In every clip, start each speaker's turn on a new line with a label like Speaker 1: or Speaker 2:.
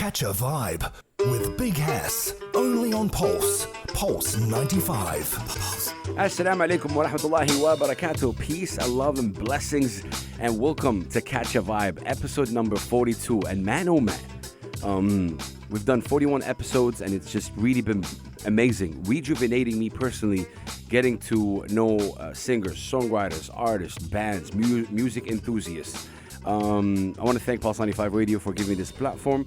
Speaker 1: Catch a Vibe with Big Hess, only on Pulse 95.
Speaker 2: Assalamu alaikum wa rahmatullahi wa barakatuh. Peace and love and blessings, and welcome to Catch a Vibe, episode number 42. And man, oh man, we've done 41 episodes, and it's just really been amazing, rejuvenating me personally, getting to know singers, songwriters, artists, bands, music enthusiasts. I want to thank Pulse 95 Radio for giving me this platform.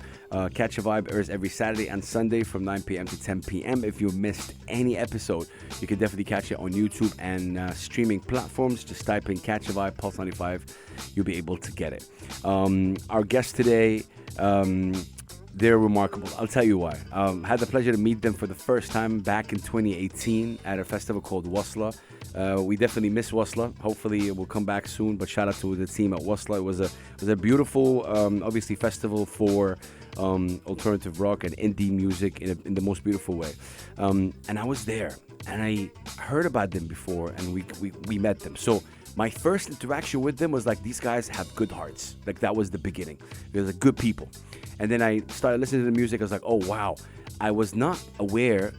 Speaker 2: Catch a Vibe airs every Saturday and Sunday from 9 p.m. to 10 p.m. If you missed any episode, you can definitely catch it on YouTube and streaming platforms. Just type in Catch a Vibe, Pulse 95. You'll be able to get it. Our guests today, they're remarkable. I'll tell you why. Had the pleasure to meet them for the first time back in 2018 at a festival called Wasla. We definitely miss Wasla. Hopefully it will come back soon, but shout out to the team at Wasla. It was a beautiful, obviously, festival for alternative rock and indie music in the most beautiful way. And I was there, and I heard about them before, and we met them. So my first interaction with them was like, these guys have good hearts. Like, that was the beginning. They're like good people. And then I started listening to the music. I was like, oh, wow. I was not aware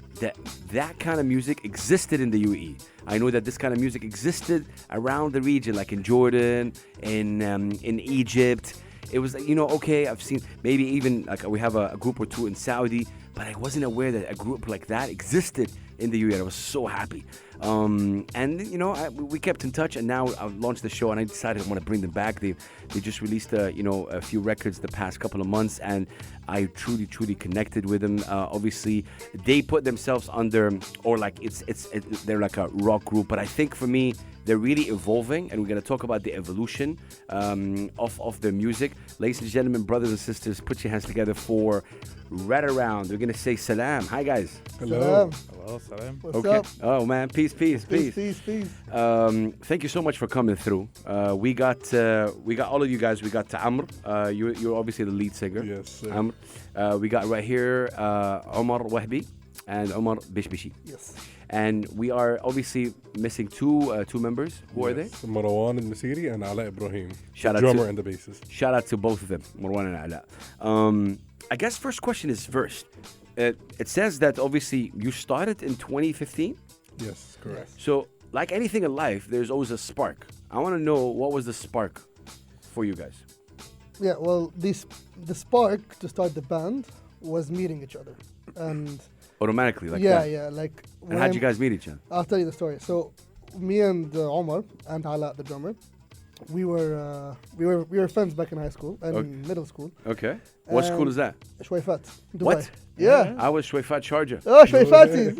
Speaker 2: that kind of music existed in the UAE. I know that this kind of music existed around the region, like in Jordan, in Egypt. It was, okay, I've seen maybe even like we have a group or two in Saudi, but I wasn't aware that a group like that existed in the UAE. I was so happy. We kept in touch, and now I've launched the show, and I decided I want to bring them back. They just released a few records the past couple of months, and I truly connected with them. Obviously, they put themselves under, or like they're like a rock group, but I think for me, they're really evolving, and we're going to talk about the evolution of their music. Ladies and gentlemen, brothers and sisters, put your hands together for Redaround. We're going to say salam. Hi, guys.
Speaker 3: Hello.
Speaker 4: Hello, salam.
Speaker 3: What's up?
Speaker 2: Oh, man. Peace.
Speaker 3: Peace.
Speaker 2: Thank you so much for coming through. We got all of you guys. We got Amr. You're obviously the lead singer.
Speaker 3: Yes, sir.
Speaker 2: Amr. We got right here Omar Wahbi and Omar Bishbishi.
Speaker 3: Yes.
Speaker 2: And we are obviously missing two members. Who are they?
Speaker 3: Marwan al-Masiri and Ala Ibrahim.
Speaker 2: Shout
Speaker 3: the
Speaker 2: out
Speaker 3: drummer
Speaker 2: to-
Speaker 3: and the bassist.
Speaker 2: Shout out to both of them, Marwan and Ala. I guess first question is first. It says that obviously you started in 2015.
Speaker 3: Yes, correct.
Speaker 2: So like anything in life, there's always a spark. I want to know, what was the spark for you guys?
Speaker 5: Yeah, well, the spark to start the band was meeting each other, and
Speaker 2: Automatically, like
Speaker 5: yeah,
Speaker 2: that.
Speaker 5: like.
Speaker 2: And how'd you guys meet each other?
Speaker 5: I'll tell you the story. So, me and Omar and Ala, the drummer, we were friends back in high school and middle school.
Speaker 2: Okay. What school is that?
Speaker 5: Shweifat, Dubai.
Speaker 2: What?
Speaker 5: Yeah.
Speaker 2: I was Shweifat Sharjah.
Speaker 5: Oh, Shweifatis.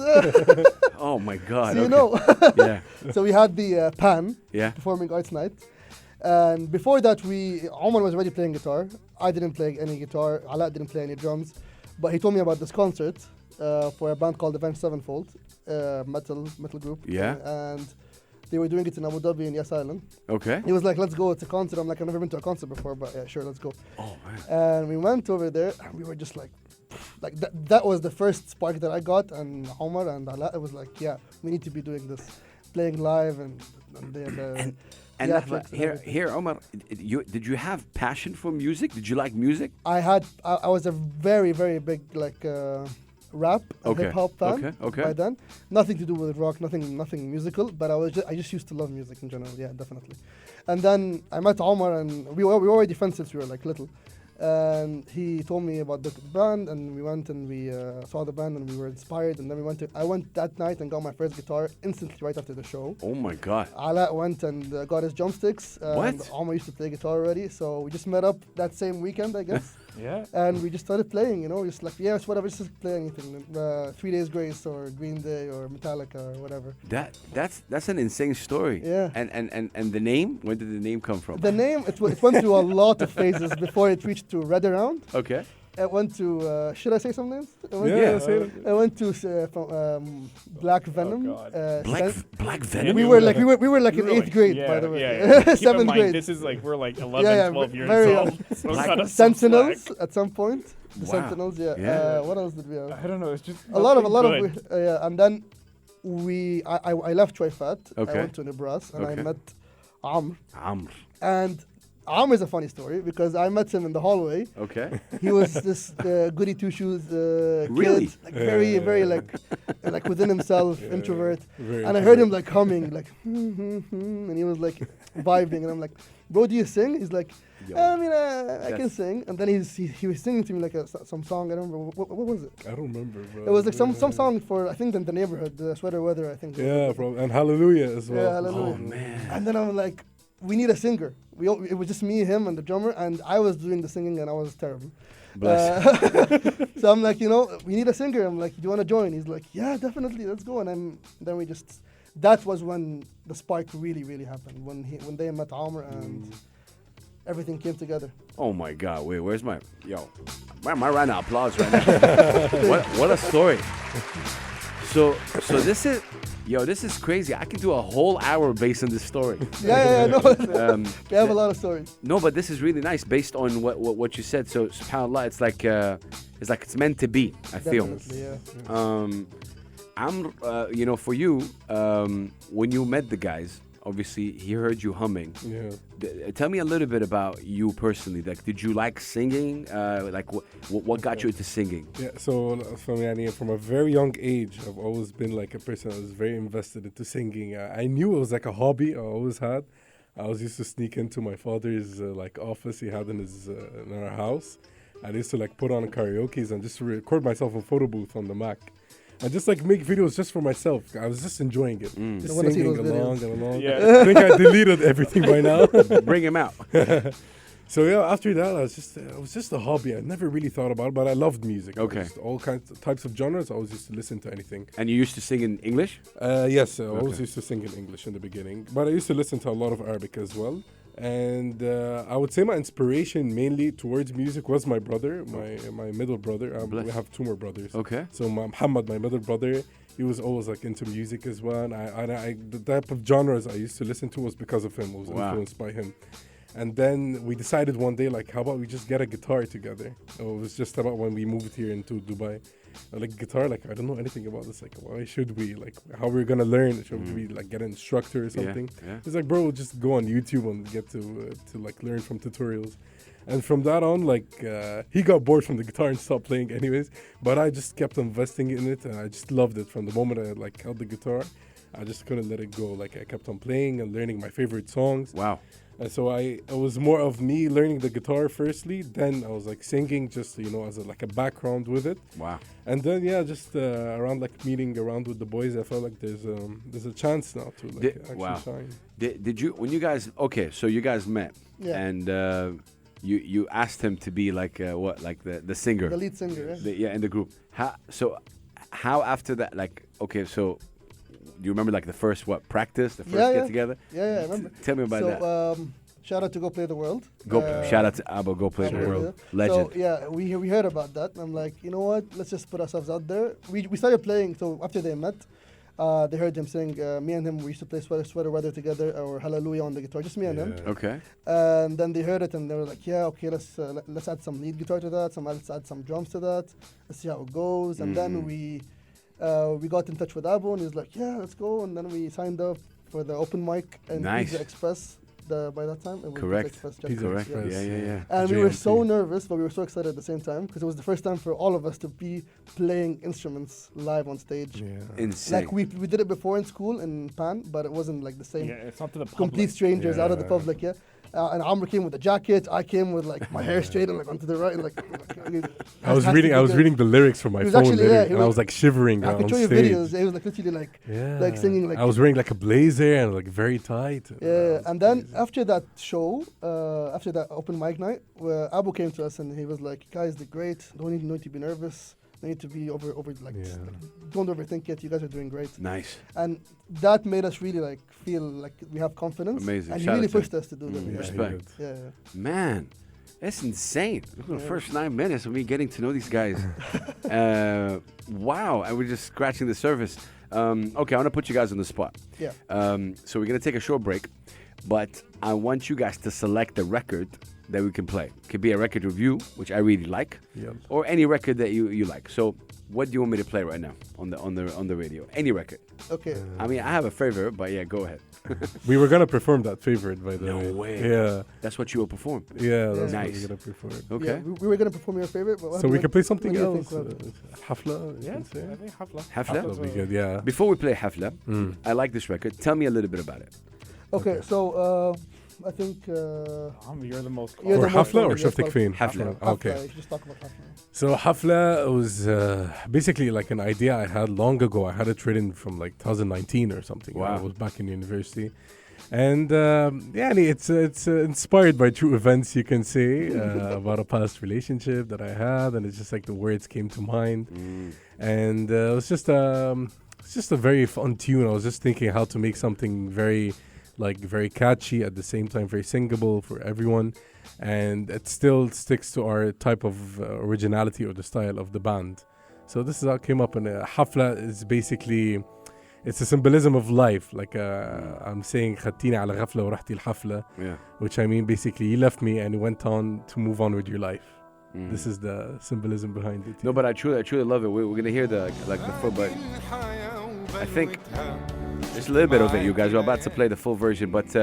Speaker 2: Oh my God.
Speaker 5: So
Speaker 2: okay.
Speaker 5: you know.
Speaker 2: Yeah.
Speaker 5: So we had the PAN,
Speaker 2: Yeah.
Speaker 5: Performing Arts Night. And before that, Omar was already playing guitar. I didn't play any guitar. Ala didn't play any drums. But he told me about this concert for a band called Avenged Sevenfold, metal group.
Speaker 2: Yeah.
Speaker 5: And they were doing it in Abu Dhabi in Yas Island.
Speaker 2: Okay.
Speaker 5: He was like, let's go, it's a concert. I'm like, I've never been to a concert before, but yeah, sure, let's go.
Speaker 2: Oh man.
Speaker 5: And we went over there, and we were just like that was the first spark that I got. And Omar and Ala, it was like, yeah, we need to be doing this, playing live and
Speaker 2: And
Speaker 5: theatrics and
Speaker 2: here,
Speaker 5: everything.
Speaker 2: here, Omar, did you have passion for music? Did you like music?
Speaker 5: I was a very, very big rap and
Speaker 2: Okay,
Speaker 5: hip hop fan
Speaker 2: okay.
Speaker 5: by then. Nothing to do with rock, nothing musical, but I just used to love music in general. Yeah, definitely. And then I met Omar, and we were already friends since we were like little. And he told me about the band, and we went and we saw the band, and we were inspired. And then I went that night and got my first guitar instantly right after the show.
Speaker 2: Oh my God.
Speaker 5: Ala went and got his drumsticks. And
Speaker 2: What?
Speaker 5: Omar used to play guitar already, so we just met up that same weekend, I guess.
Speaker 4: Yeah.
Speaker 5: And we just started playing, just like, yes, whatever, just play anything. 3 Days Grace or Green Day or Metallica or whatever.
Speaker 2: That's an insane story.
Speaker 5: Yeah.
Speaker 2: And the name? Where did the name come from?
Speaker 5: The name, it went through a lot of phases before it reached to Redaround.
Speaker 2: Okay.
Speaker 5: It went to, should I say some names?
Speaker 3: Yeah, say it.
Speaker 5: It went to from Black Venom.
Speaker 4: Oh, God.
Speaker 2: Black Venom?
Speaker 5: we were like in 8th grade,
Speaker 4: yeah,
Speaker 5: by the way.
Speaker 4: Yeah. Keep in
Speaker 5: 7th
Speaker 4: mind,
Speaker 5: grade.
Speaker 4: this is like, we're like 11, 12 years
Speaker 5: very
Speaker 4: old.
Speaker 5: young.
Speaker 4: So it's not a
Speaker 5: Sentinels
Speaker 4: slack.
Speaker 5: at some point. The
Speaker 2: Wow.
Speaker 5: Sentinels, yeah.
Speaker 2: Yeah.
Speaker 5: What else did we have?
Speaker 4: I don't know, it's just
Speaker 5: A lot of
Speaker 4: good.
Speaker 5: yeah, and then I left Shweifat.
Speaker 2: Okay.
Speaker 5: I went to Nebras and I
Speaker 2: Okay.
Speaker 5: met Amr.
Speaker 2: Amr.
Speaker 5: And Amir's a funny story because I met him in the hallway.
Speaker 2: Okay.
Speaker 5: He was this goody two shoes
Speaker 2: Really?
Speaker 5: kid, like very like within himself, introvert.
Speaker 3: Very
Speaker 5: And I heard him like humming, like, and he was like vibing, and I'm like, bro, do you sing? He's like,
Speaker 2: Yo,
Speaker 5: I mean, I can
Speaker 2: that's-
Speaker 5: sing. And then he was singing to me like some song. I don't remember what was it.
Speaker 3: I don't remember, bro.
Speaker 5: It was like some song for I think in the neighborhood, the Sweater Weather. I think.
Speaker 3: Yeah, bro, and Hallelujah as well.
Speaker 5: Yeah, Hallelujah.
Speaker 2: Oh man.
Speaker 5: And then I'm like, we need a singer. It was just me, him, and the drummer, and I was doing the singing, and I was terrible.
Speaker 2: Bless.
Speaker 5: So I'm like, we need a singer. I'm like, do you want to join? He's like, yeah, definitely, let's go. And then we just, that was when the spark really, really happened. When they met Amr and everything came together.
Speaker 2: Oh my God! Wait, where's my Where am I round of applause right now? what a story! So this is crazy. I could do a whole hour based on this story.
Speaker 5: Yeah, no.
Speaker 2: Um,
Speaker 5: We have a lot of stories.
Speaker 2: No, but this is really nice based on what you said. So subhanallah, it's like it's meant to be. I feel.
Speaker 5: Definitely, yeah.
Speaker 2: I'm for you when you met the guys. Obviously, he heard you humming.
Speaker 3: Yeah.
Speaker 2: Tell me a little bit about you personally. Like, did you like singing? Like, what got you into singing?
Speaker 3: Yeah, so from a very young age, I've always been like a person that was very invested into singing. I knew it was like a hobby I always had. I was used to sneak into my father's like office he had in his in our house. I used to like put on karaoke's and just record myself in photo booth on the Mac. And just like make videos just for myself. I was just enjoying it. Just
Speaker 5: I wanna see
Speaker 3: singing
Speaker 5: those
Speaker 3: along
Speaker 5: videos.
Speaker 3: and along.
Speaker 4: Yeah.
Speaker 3: I think I deleted everything by now.
Speaker 2: Bring him out.
Speaker 3: So yeah, after that, it was just a hobby. I never really thought about it, but I loved music.
Speaker 2: Okay.
Speaker 3: Just all types of genres. I always used to listen to anything.
Speaker 2: And you used to sing in English?
Speaker 3: Yes, I always
Speaker 2: Okay.
Speaker 3: used to sing in English in the beginning, but I used to listen to a lot of Arabic as well. And I would say my inspiration mainly towards music was my brother, my middle brother.
Speaker 2: Bless.
Speaker 3: We have two more brothers.
Speaker 2: Okay.
Speaker 3: So Muhammad, my middle brother, he was always like into music as well. And the type of genres I used to listen to was because of him. I was
Speaker 2: Wow.
Speaker 3: influenced by him. And then we decided one day, like, how about we just get a guitar together? It was just about when we moved here into Dubai. Like, guitar, like, I don't know anything about this. Like, why should we? Like, how we're going to learn? Should we, like, get an instructor or something?
Speaker 2: yeah.
Speaker 3: He's like, bro, just go on YouTube and get to like, learn from tutorials. And from that on, like, he got bored from the guitar and stopped playing anyways. But I just kept investing in it, and I just loved it. From the moment I, like, held the guitar, I just couldn't let it go. Like, I kept on playing and learning my favorite songs.
Speaker 2: Wow.
Speaker 3: And so it was more of me learning the guitar firstly, then I was like singing just, as like a background with it.
Speaker 2: Wow.
Speaker 3: And then, just around like meeting around with the boys, I felt like there's a chance now to like actually
Speaker 2: wow.
Speaker 3: shine.
Speaker 2: Did you, when you guys, okay, so you guys met
Speaker 5: Yeah.
Speaker 2: and you asked him to be like, like the singer?
Speaker 5: The lead singer, yeah.
Speaker 2: In the group. How after that, like, okay, so do you remember like the first, practice, the first
Speaker 5: Yeah,
Speaker 2: get
Speaker 5: yeah.
Speaker 2: together?
Speaker 5: Yeah, I remember.
Speaker 2: Tell me about that.
Speaker 5: So, shout out to Go Play the World.
Speaker 2: Shout out to Abo, Go Play the
Speaker 5: Abo,
Speaker 2: World.
Speaker 5: yeah.
Speaker 2: Legend.
Speaker 5: So yeah, we heard about that. And I'm like, you know what? Let's just put ourselves out there. We started playing. So after they met, they heard him sing. Me and him, we used to play Sweater Weather together or Hallelujah on the guitar. Just me and him.
Speaker 2: Okay.
Speaker 5: And then they heard it and they were like, yeah, okay, let's add some lead guitar to that. Let's add some drums to that. Let's see how it goes. And then we got in touch with Abu and he's like, yeah, let's go. And then we signed up for the open mic and
Speaker 2: Nice.
Speaker 5: Pizza Express. By that time, it was
Speaker 2: Correct.
Speaker 5: Pizza Express.
Speaker 3: Pizza
Speaker 2: Correct.
Speaker 3: Express.
Speaker 2: Yeah.
Speaker 5: And we were
Speaker 3: JMT.
Speaker 5: so nervous, but we were so excited at the same time because it was the first time for all of us to be playing instruments live on stage.
Speaker 3: Yeah.
Speaker 2: Insane.
Speaker 5: Like we did it before in school in Pan, but it wasn't like the same.
Speaker 4: Yeah, it's not to the public.
Speaker 5: Complete strangers out of the
Speaker 3: Yeah.
Speaker 5: public, yeah. And Amr came with a jacket. I came with like my hair straight and like onto the right. And, like
Speaker 3: I was reading the lyrics from my
Speaker 5: He was
Speaker 3: phone,
Speaker 5: actually,
Speaker 3: literally,
Speaker 5: yeah, he
Speaker 3: and I
Speaker 5: was-
Speaker 3: was like shivering
Speaker 5: I
Speaker 3: on
Speaker 5: could show you
Speaker 3: stage.
Speaker 5: videos. It was like literally like
Speaker 3: Yeah.
Speaker 5: like singing like
Speaker 3: I was wearing like a blazer and like very tight.
Speaker 5: yeah. And then after that show, after that open mic night, Abu came to us and he was like, "Guys, they're great. Don't need to be nervous. Don't need to be over like
Speaker 3: Yeah.
Speaker 5: don't overthink it. You guys are doing great."
Speaker 2: Nice.
Speaker 5: And that made us really like feel like we have confidence.
Speaker 2: Amazing.
Speaker 5: And he
Speaker 2: Shout
Speaker 5: really
Speaker 2: out to
Speaker 5: pushed us to do that.
Speaker 3: Yeah,
Speaker 5: Yeah.
Speaker 2: Respect.
Speaker 3: he did.
Speaker 5: Yeah.
Speaker 2: Man, that's insane. Look at the first 9 minutes of me getting to know these guys. Wow, and we're just scratching the surface. Okay, I want to put you guys on the spot.
Speaker 5: Yeah.
Speaker 2: So we're going to take a short break. but I want you guys to select the record that we can play. Could be a record review, which I really like, or any record that you like. So, what do you want me to play right now on the radio? Any record.
Speaker 5: Okay.
Speaker 2: I mean, I have a favorite, but yeah, go ahead.
Speaker 3: We were gonna perform that favorite, by the way.
Speaker 2: No way.
Speaker 3: Yeah.
Speaker 2: That's what you will perform.
Speaker 3: Yeah, that's
Speaker 2: Nice.
Speaker 3: what we're gonna perform.
Speaker 2: Okay.
Speaker 5: Yeah, we were gonna perform your favorite, but
Speaker 3: So we can play something
Speaker 5: what do you
Speaker 3: else.
Speaker 5: think,
Speaker 3: Hafla.
Speaker 4: Yeah,
Speaker 3: You can say?
Speaker 4: I think Hafla.
Speaker 2: Hafla?
Speaker 3: That'll be good. Yeah.
Speaker 2: Before we play Hafla, I like this record. Tell me a little bit about it.
Speaker 5: Okay, so I think
Speaker 4: You're the most.
Speaker 5: you're
Speaker 3: Or
Speaker 5: the most
Speaker 3: Hafla or
Speaker 5: knowledgeable.
Speaker 3: Shaftik Feen?
Speaker 2: Hafla.
Speaker 3: Okay.
Speaker 5: You should just talk about Hafla.
Speaker 3: So Hafla was basically like an idea I had long ago. I had it written from like 2019 or something.
Speaker 2: Wow.
Speaker 3: I was back in university. And it's inspired by true events, you can say, about a past relationship that I had, and it's just like the words came to mind, and it was just a very fun tune. I was just thinking how to make something very catchy at the same time, very singable for everyone, and it still sticks to our type of originality or the style of the band. So this is how it came up, and Hafla is basically. It's a symbolism of life, like I'm saying خدتيني على غفلة ورحتي الحفلة, which I mean basically you left me and you went on to move on with your life. This is the symbolism behind it.
Speaker 2: No, but I truly love it. We're gonna hear the full, but I think just a little bit of it. You guys are about to play the full version, but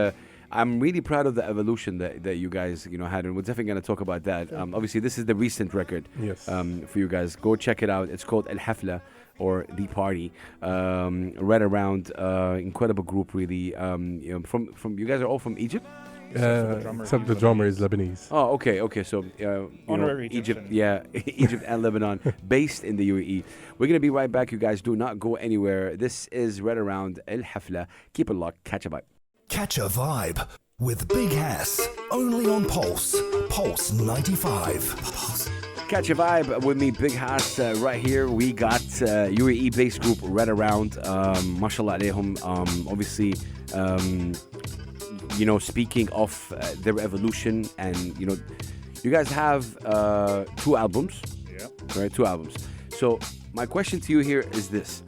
Speaker 2: I'm really proud of the evolution that you guys had, and we're definitely gonna talk about that. Obviously, this is the recent record.
Speaker 3: Yes.
Speaker 2: For you guys, go check it out. It's called El Hafla, or The Party. Redaround, incredible group, really. From you guys are all from Egypt.
Speaker 3: Except the drummer is Lebanese.
Speaker 2: Oh, okay. So,
Speaker 4: Honorary
Speaker 2: Egypt,
Speaker 4: Egyptian.
Speaker 2: Egypt and Lebanon, based in the UAE. We're gonna be right back, you guys. Do not go anywhere. This is Redaround El Hafla. Keep it locked. Catch a vibe.
Speaker 1: Catch a vibe with Big Hass. Only on Pulse 95. Pulse.
Speaker 2: Catch a vibe with me, Big Hass, right here. We got UAE-based group Redaround. Mashallah alayhum. Obviously, speaking of their evolution, and you guys have 2 albums.
Speaker 4: Yeah.
Speaker 2: Right, 2 albums. So my question to you here is this: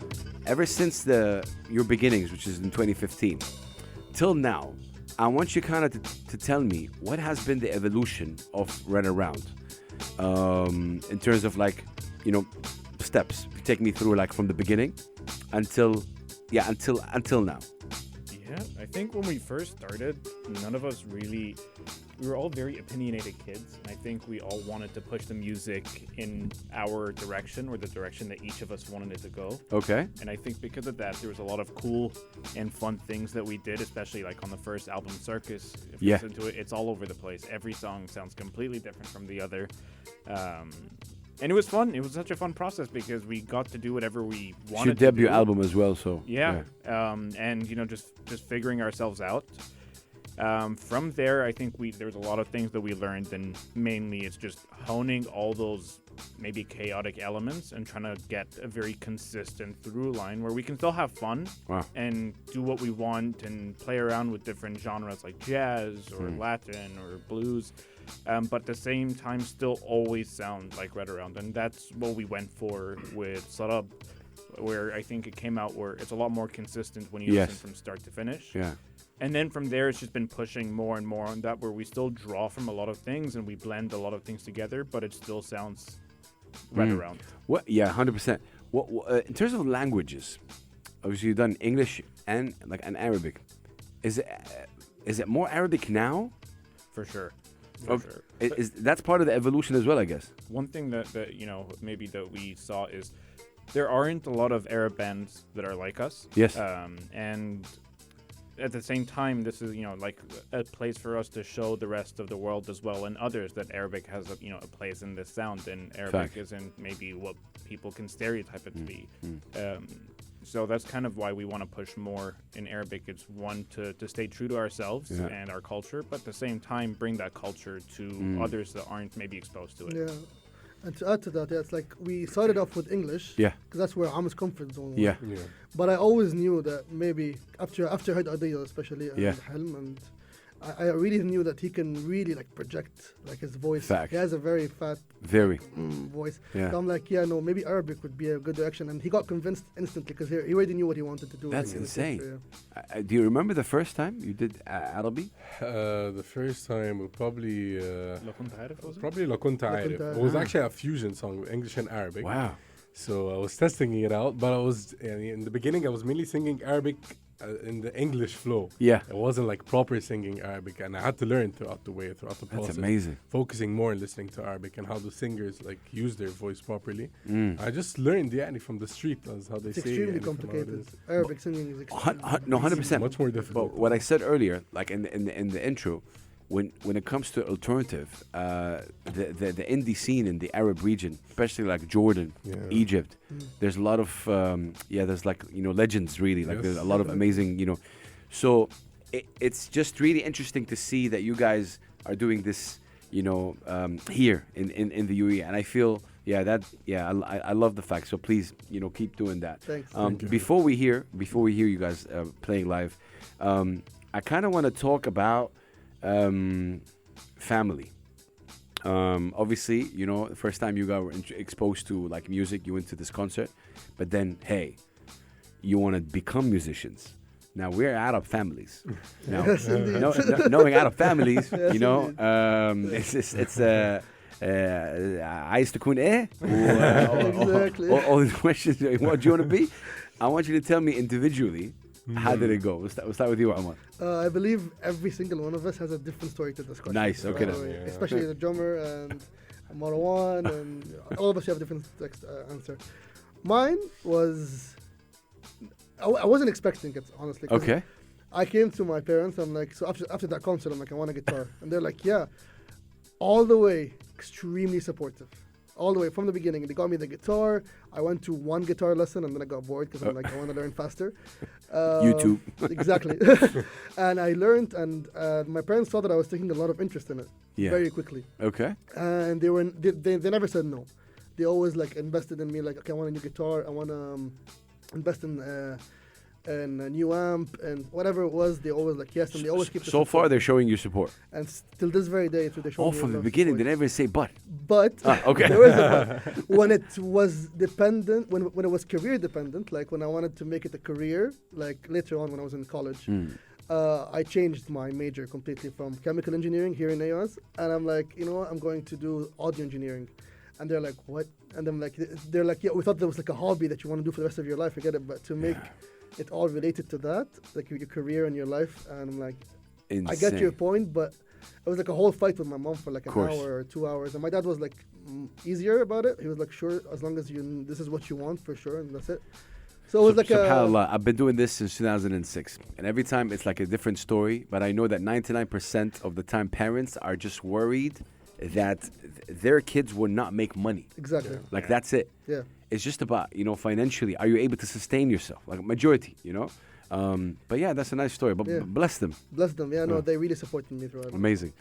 Speaker 2: ever since your beginnings, which is in 2015, till now, I want you kind of to tell me what has been the evolution of Redaround. In terms of steps. Take me through from the beginning until now.
Speaker 4: Yeah, I think when we first started, none of us we were all very opinionated kids. And I think we all wanted to push the music in our direction, or the direction that each of us wanted it to go.
Speaker 2: Okay.
Speaker 4: And I think because of that, there was a lot of cool and fun things that we did, especially on the first album, Circus. If you listen to it, it's all over the place. Every song sounds completely different from the other. And it was fun. It was such a fun process because we got to do whatever we wanted.
Speaker 2: It's your debut album as well, so
Speaker 4: yeah. And just figuring ourselves out. From there, I think there's a lot of things that we learned, and mainly it's just honing all those maybe chaotic elements and trying to get a very consistent through line where we can still have fun and do what we want and play around with different genres like jazz or Latin or blues, but at the same time still always sound like Redaround. And that's what we went for with Sarab, where I think it came out where it's a lot more consistent when you listen from start to finish.
Speaker 2: Yeah.
Speaker 4: And then from there, it's just been pushing more and more on that, where we still draw from a lot of things and we blend a lot of things together, but it still sounds Redaround.
Speaker 2: What? Yeah, 100%. What in terms of languages? Obviously, you've done English and Arabic. Is it more Arabic now?
Speaker 4: For sure. Sure.
Speaker 2: Is that's part of the evolution as well, I guess.
Speaker 4: One thing that maybe that we saw is there aren't a lot of Arab bands that are like us.
Speaker 2: Yes.
Speaker 4: And at the same time, this is a place for us to show the rest of the world as well, and others, that Arabic has a place in this sound, and Arabic isn't maybe what people can stereotype it to be. So that's kind of why we want to push more in Arabic. It's one to stay true to ourselves and our culture, but at the same time bring that culture to others that aren't maybe exposed to it.
Speaker 5: Yeah. And to add to that, it's like we started off with English.
Speaker 2: Yeah.
Speaker 5: Because that's where Am's comfort zone was.
Speaker 2: Yeah.
Speaker 5: But I always knew that maybe after I heard Adiyah especially and
Speaker 2: Yeah.
Speaker 5: Helm, and I really knew that he can really like project like his voice.
Speaker 2: Facts.
Speaker 5: He has a very fat
Speaker 2: Very.
Speaker 5: voice.
Speaker 2: Yeah.
Speaker 5: So I'm like, yeah, no, maybe Arabic would be a good direction. And he got convinced instantly because he already knew what he wanted to do.
Speaker 2: That's
Speaker 5: like, in the
Speaker 2: insane.
Speaker 5: future,
Speaker 2: Do you remember the first time you did Arabic?
Speaker 3: The first time we probably
Speaker 4: لو كنت عارف was it?
Speaker 3: probably La Kunta
Speaker 5: La
Speaker 3: Arif.
Speaker 5: Kunta
Speaker 3: It was
Speaker 2: Arif.
Speaker 3: actually a fusion song, English and Arabic.
Speaker 2: Wow.
Speaker 3: So I was testing it out, but I was in the beginning I was mainly singing Arabic in the English flow.
Speaker 2: Yeah.
Speaker 3: It wasn't like proper singing Arabic, and I had to learn throughout the way, throughout the
Speaker 2: That's
Speaker 3: process.
Speaker 2: amazing.
Speaker 3: Focusing more on listening to Arabic and how the singers like use their voice properly.
Speaker 2: Mm.
Speaker 3: I just learned from the street, as how they
Speaker 5: It's
Speaker 3: say.
Speaker 5: extremely
Speaker 3: يعني from how it
Speaker 5: complicated.
Speaker 3: is.
Speaker 5: Arabic singing is extremely
Speaker 2: No, 100%.
Speaker 3: Much more difficult.
Speaker 2: But what I said earlier, like in the intro, when it comes to alternative, the indie scene in the Arab region, especially like Jordan,
Speaker 3: Yeah.
Speaker 2: Egypt, there's a lot of there's like legends really. Like
Speaker 3: Yes.
Speaker 2: there's a lot of amazing So it's just really interesting to see that you guys are doing this here in the UAE, and I feel I love the fact. So please keep doing that.
Speaker 5: Thanks.
Speaker 3: Thank you.
Speaker 2: Before we hear you guys playing live, I kind of want to talk about family. Obviously, the first time you guys were exposed to like music, you went to this concert, but then hey, you want to become musicians. Now we're Arab families. Now,
Speaker 5: Yes, indeed.
Speaker 2: knowing Arab families,
Speaker 5: Yes,
Speaker 2: it's عايز تكون ايه?
Speaker 5: Exactly.
Speaker 2: All the questions. What do you want to be? I want you to tell me individually. How did it go? We'll start with you, Omar.
Speaker 5: I believe every single one of us has a different story to discuss.
Speaker 2: Nice, okay then.
Speaker 3: Yeah.
Speaker 5: Especially the drummer and Marwan and all of us have a different answer. Mine was I wasn't expecting it, honestly. 'cause
Speaker 2: Okay.
Speaker 5: I came to my parents. I'm like, so after that concert, I'm like, I want a guitar, and they're like, yeah, all the way, extremely supportive, all the way from the beginning. They got me the guitar. I went to one guitar lesson, and then I got bored because I'm like, I want to learn faster.
Speaker 2: YouTube.
Speaker 5: Exactly. And I learned, and my parents saw that I was taking a lot of interest in it
Speaker 2: Yeah.
Speaker 5: very quickly,
Speaker 2: Okay.
Speaker 5: and they never said no. They always like invested in me. Like, okay, I want a new guitar. I want to invest in a new amp and whatever it was. They always like yes, and they always keep. the
Speaker 2: So far,
Speaker 5: support.
Speaker 2: they're showing you support.
Speaker 5: And till this very day, they show
Speaker 2: Oh,
Speaker 5: me a
Speaker 2: from
Speaker 5: lot
Speaker 2: the
Speaker 5: of
Speaker 2: beginning, they
Speaker 5: support.
Speaker 2: never say but.
Speaker 5: But
Speaker 2: Okay.
Speaker 5: there was a but. When it was dependent, when it was career dependent, like when I wanted to make it a career, like later on when I was in college, I changed my major completely from chemical engineering here in AOS, and I'm like, I'm going to do audio engineering. And they're like, what? And I'm like, they're like, yeah, we thought there was like a hobby that you want to do for the rest of your life. I get it, but to make it all related to that, like your career and your life, and I'm like,
Speaker 2: Insane.
Speaker 5: I get your point, but it was like a whole fight with my mom for like an
Speaker 2: Course.
Speaker 5: hour or 2 hours, and my dad was like easier about it. He was like, sure, as long as this is what you want, for sure, and that's it. So it was like
Speaker 2: SubhanAllah, I've been doing this since 2006, and every time it's like a different story. But I know that 99% of the time, parents are just worried that their kids will not make money.
Speaker 5: exactly,
Speaker 2: Like that's it.
Speaker 5: yeah.
Speaker 2: It's just about financially, are you able to sustain yourself? Like majority, But yeah, that's a nice story. But
Speaker 5: Yeah.
Speaker 2: bless them.
Speaker 5: Bless them, yeah. No,
Speaker 2: Yeah.
Speaker 5: they really supported me throughout.
Speaker 2: Amazing.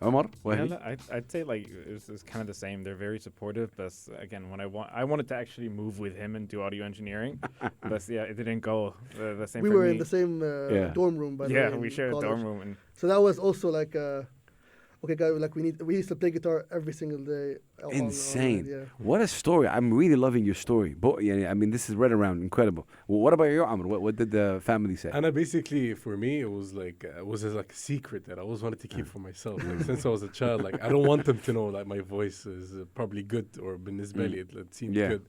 Speaker 2: Omar, what?
Speaker 4: Yeah, I'd say like it's kind of the same. They're very supportive, but again, when I wanted to actually move with him and do audio engineering, but yeah, it didn't go the same.
Speaker 5: We
Speaker 4: for
Speaker 5: were
Speaker 4: me.
Speaker 5: in the same
Speaker 2: Yeah.
Speaker 5: dorm room, by the way.
Speaker 4: Yeah, we
Speaker 5: in
Speaker 4: shared a
Speaker 5: college.
Speaker 4: dorm room, and
Speaker 5: So that was also like, okay, guys, like we used to play guitar every single day.
Speaker 2: Insane.
Speaker 5: Yeah.
Speaker 2: What a story. I'm really loving your story. But yeah, I mean, this is Redaround, incredible. Well, what about you, Amr? What did the family say?
Speaker 3: And basically, for me, it was like a secret that I always wanted to keep for myself. Like since I was a child, like I don't want them to know that my voice is probably good or بالنسبة لي it seemed
Speaker 2: Yeah.
Speaker 3: good.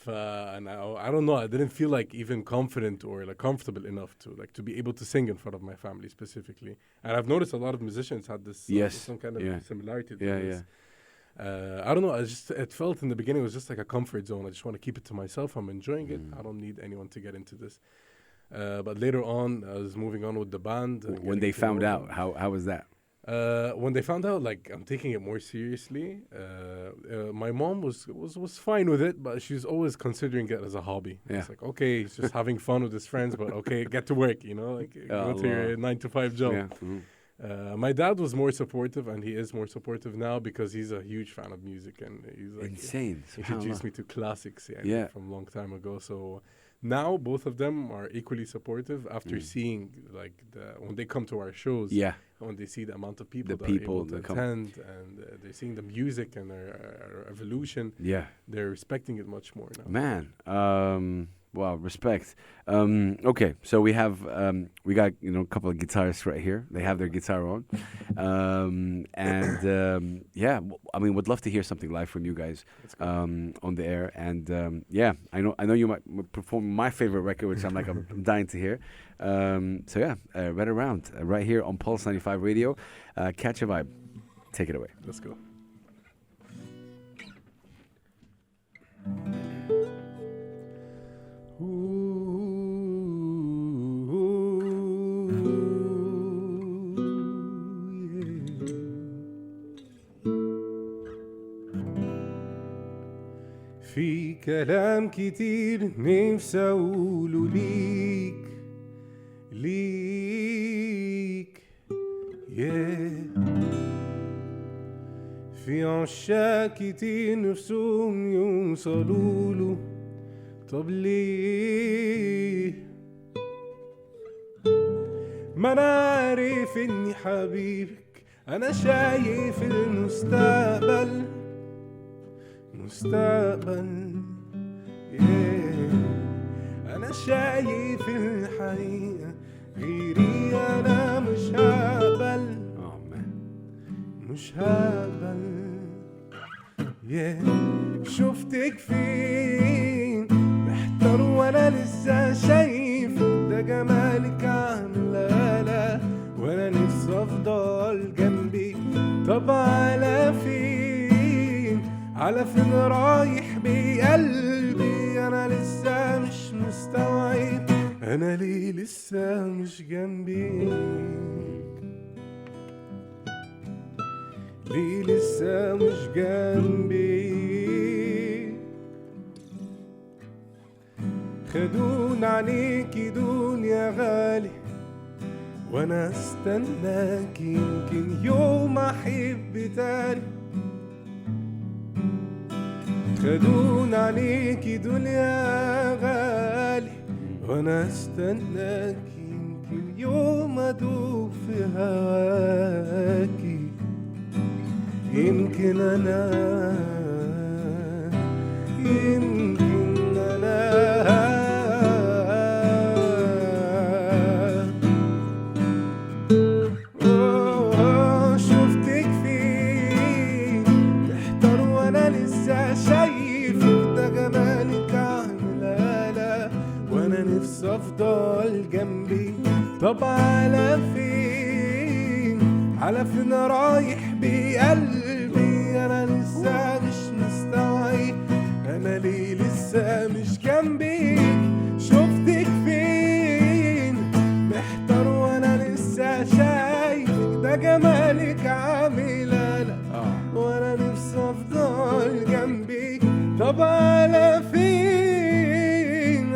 Speaker 3: And I don't know. I didn't feel like even confident or like comfortable enough to be able to sing in front of my family specifically. And I've noticed a lot of musicians had this
Speaker 2: Yes.
Speaker 3: some kind of
Speaker 2: Yeah.
Speaker 3: similarity to
Speaker 2: Yeah,
Speaker 3: this.
Speaker 2: yeah.
Speaker 3: I don't know. It felt in the beginning it was just like a comfort zone. I just want to keep it to myself. I'm enjoying it. I don't need anyone to get into this. But later on, I was moving on with the band.
Speaker 2: When they
Speaker 3: getting to
Speaker 2: found
Speaker 3: know
Speaker 2: out, how was that?
Speaker 3: when they found out like I'm taking it more seriously, my mom was fine with it, but she's always considering it as a hobby.
Speaker 2: Yeah.
Speaker 3: It's like, okay, he's just having fun with his friends, but okay, get to work, like go to your
Speaker 2: Allah.
Speaker 3: 9 to 5 job.
Speaker 2: Yeah. Mhm.
Speaker 3: My dad was more supportive, and he is more supportive now because he's a huge fan of music, and he's like
Speaker 2: Insane.
Speaker 3: introduced
Speaker 2: subhanallah.
Speaker 3: me to classics
Speaker 2: Yeah.
Speaker 3: from a long time ago. So now both of them are equally supportive after seeing like when they come to our shows.
Speaker 2: Yeah.
Speaker 3: When they see the amount of people
Speaker 2: The
Speaker 3: that are
Speaker 2: people
Speaker 3: able to
Speaker 2: that come.
Speaker 3: attend, and they're seeing the music and our evolution,
Speaker 2: Yeah.
Speaker 3: they're respecting it much more now.
Speaker 2: Man, wow, respect. Okay, so we got a couple of guitarists right here. They have their guitar on, yeah, I mean, would love to hear something live from you guys on the air. And yeah, I know you might perform my favorite record, which I'm dying to hear. So yeah, Redaround right here on Pulse 95 Radio. Catch a Vibe. Take it away.
Speaker 3: Let's go. في كلام كتير نفسي أقوله ليك في عشاق كتير نفسهم يوصلوا له، طب ليه؟ ما أنا عارف إني حبيبك، أنا شايف المستقبل أنا شايف الحقيقة، غيري أنا مش هقبل شفتك فين محتار وأنا لسه شايف ده جمالك عاملة وأنا نفسي أفضل جنبي، طب على فين رايح بقلبي، أنا لسه مش مستوعب أنا ليه لسه مش جنبي، ليه لسه مش جنبي. خدون عليكي دنيا غالي وأنا استناك، يمكن يوم أحب تاني. خدون عليكي دنيا غالي وانا استناك، يمكن يوم ادوب في هواكي، يمكن انا شفتك فين محتار وانا لسه شايف ده جمالك عاملة وانا نفسي افضل جنبي، طب على فين رايح بقلبي، انا لسه مش مستوعب انا ليه لسه مش جنبي. شفتك فين محتار وانا لسه شايفك ده جمالك عاملة وانا نفسي افضل جنبي، طب على فين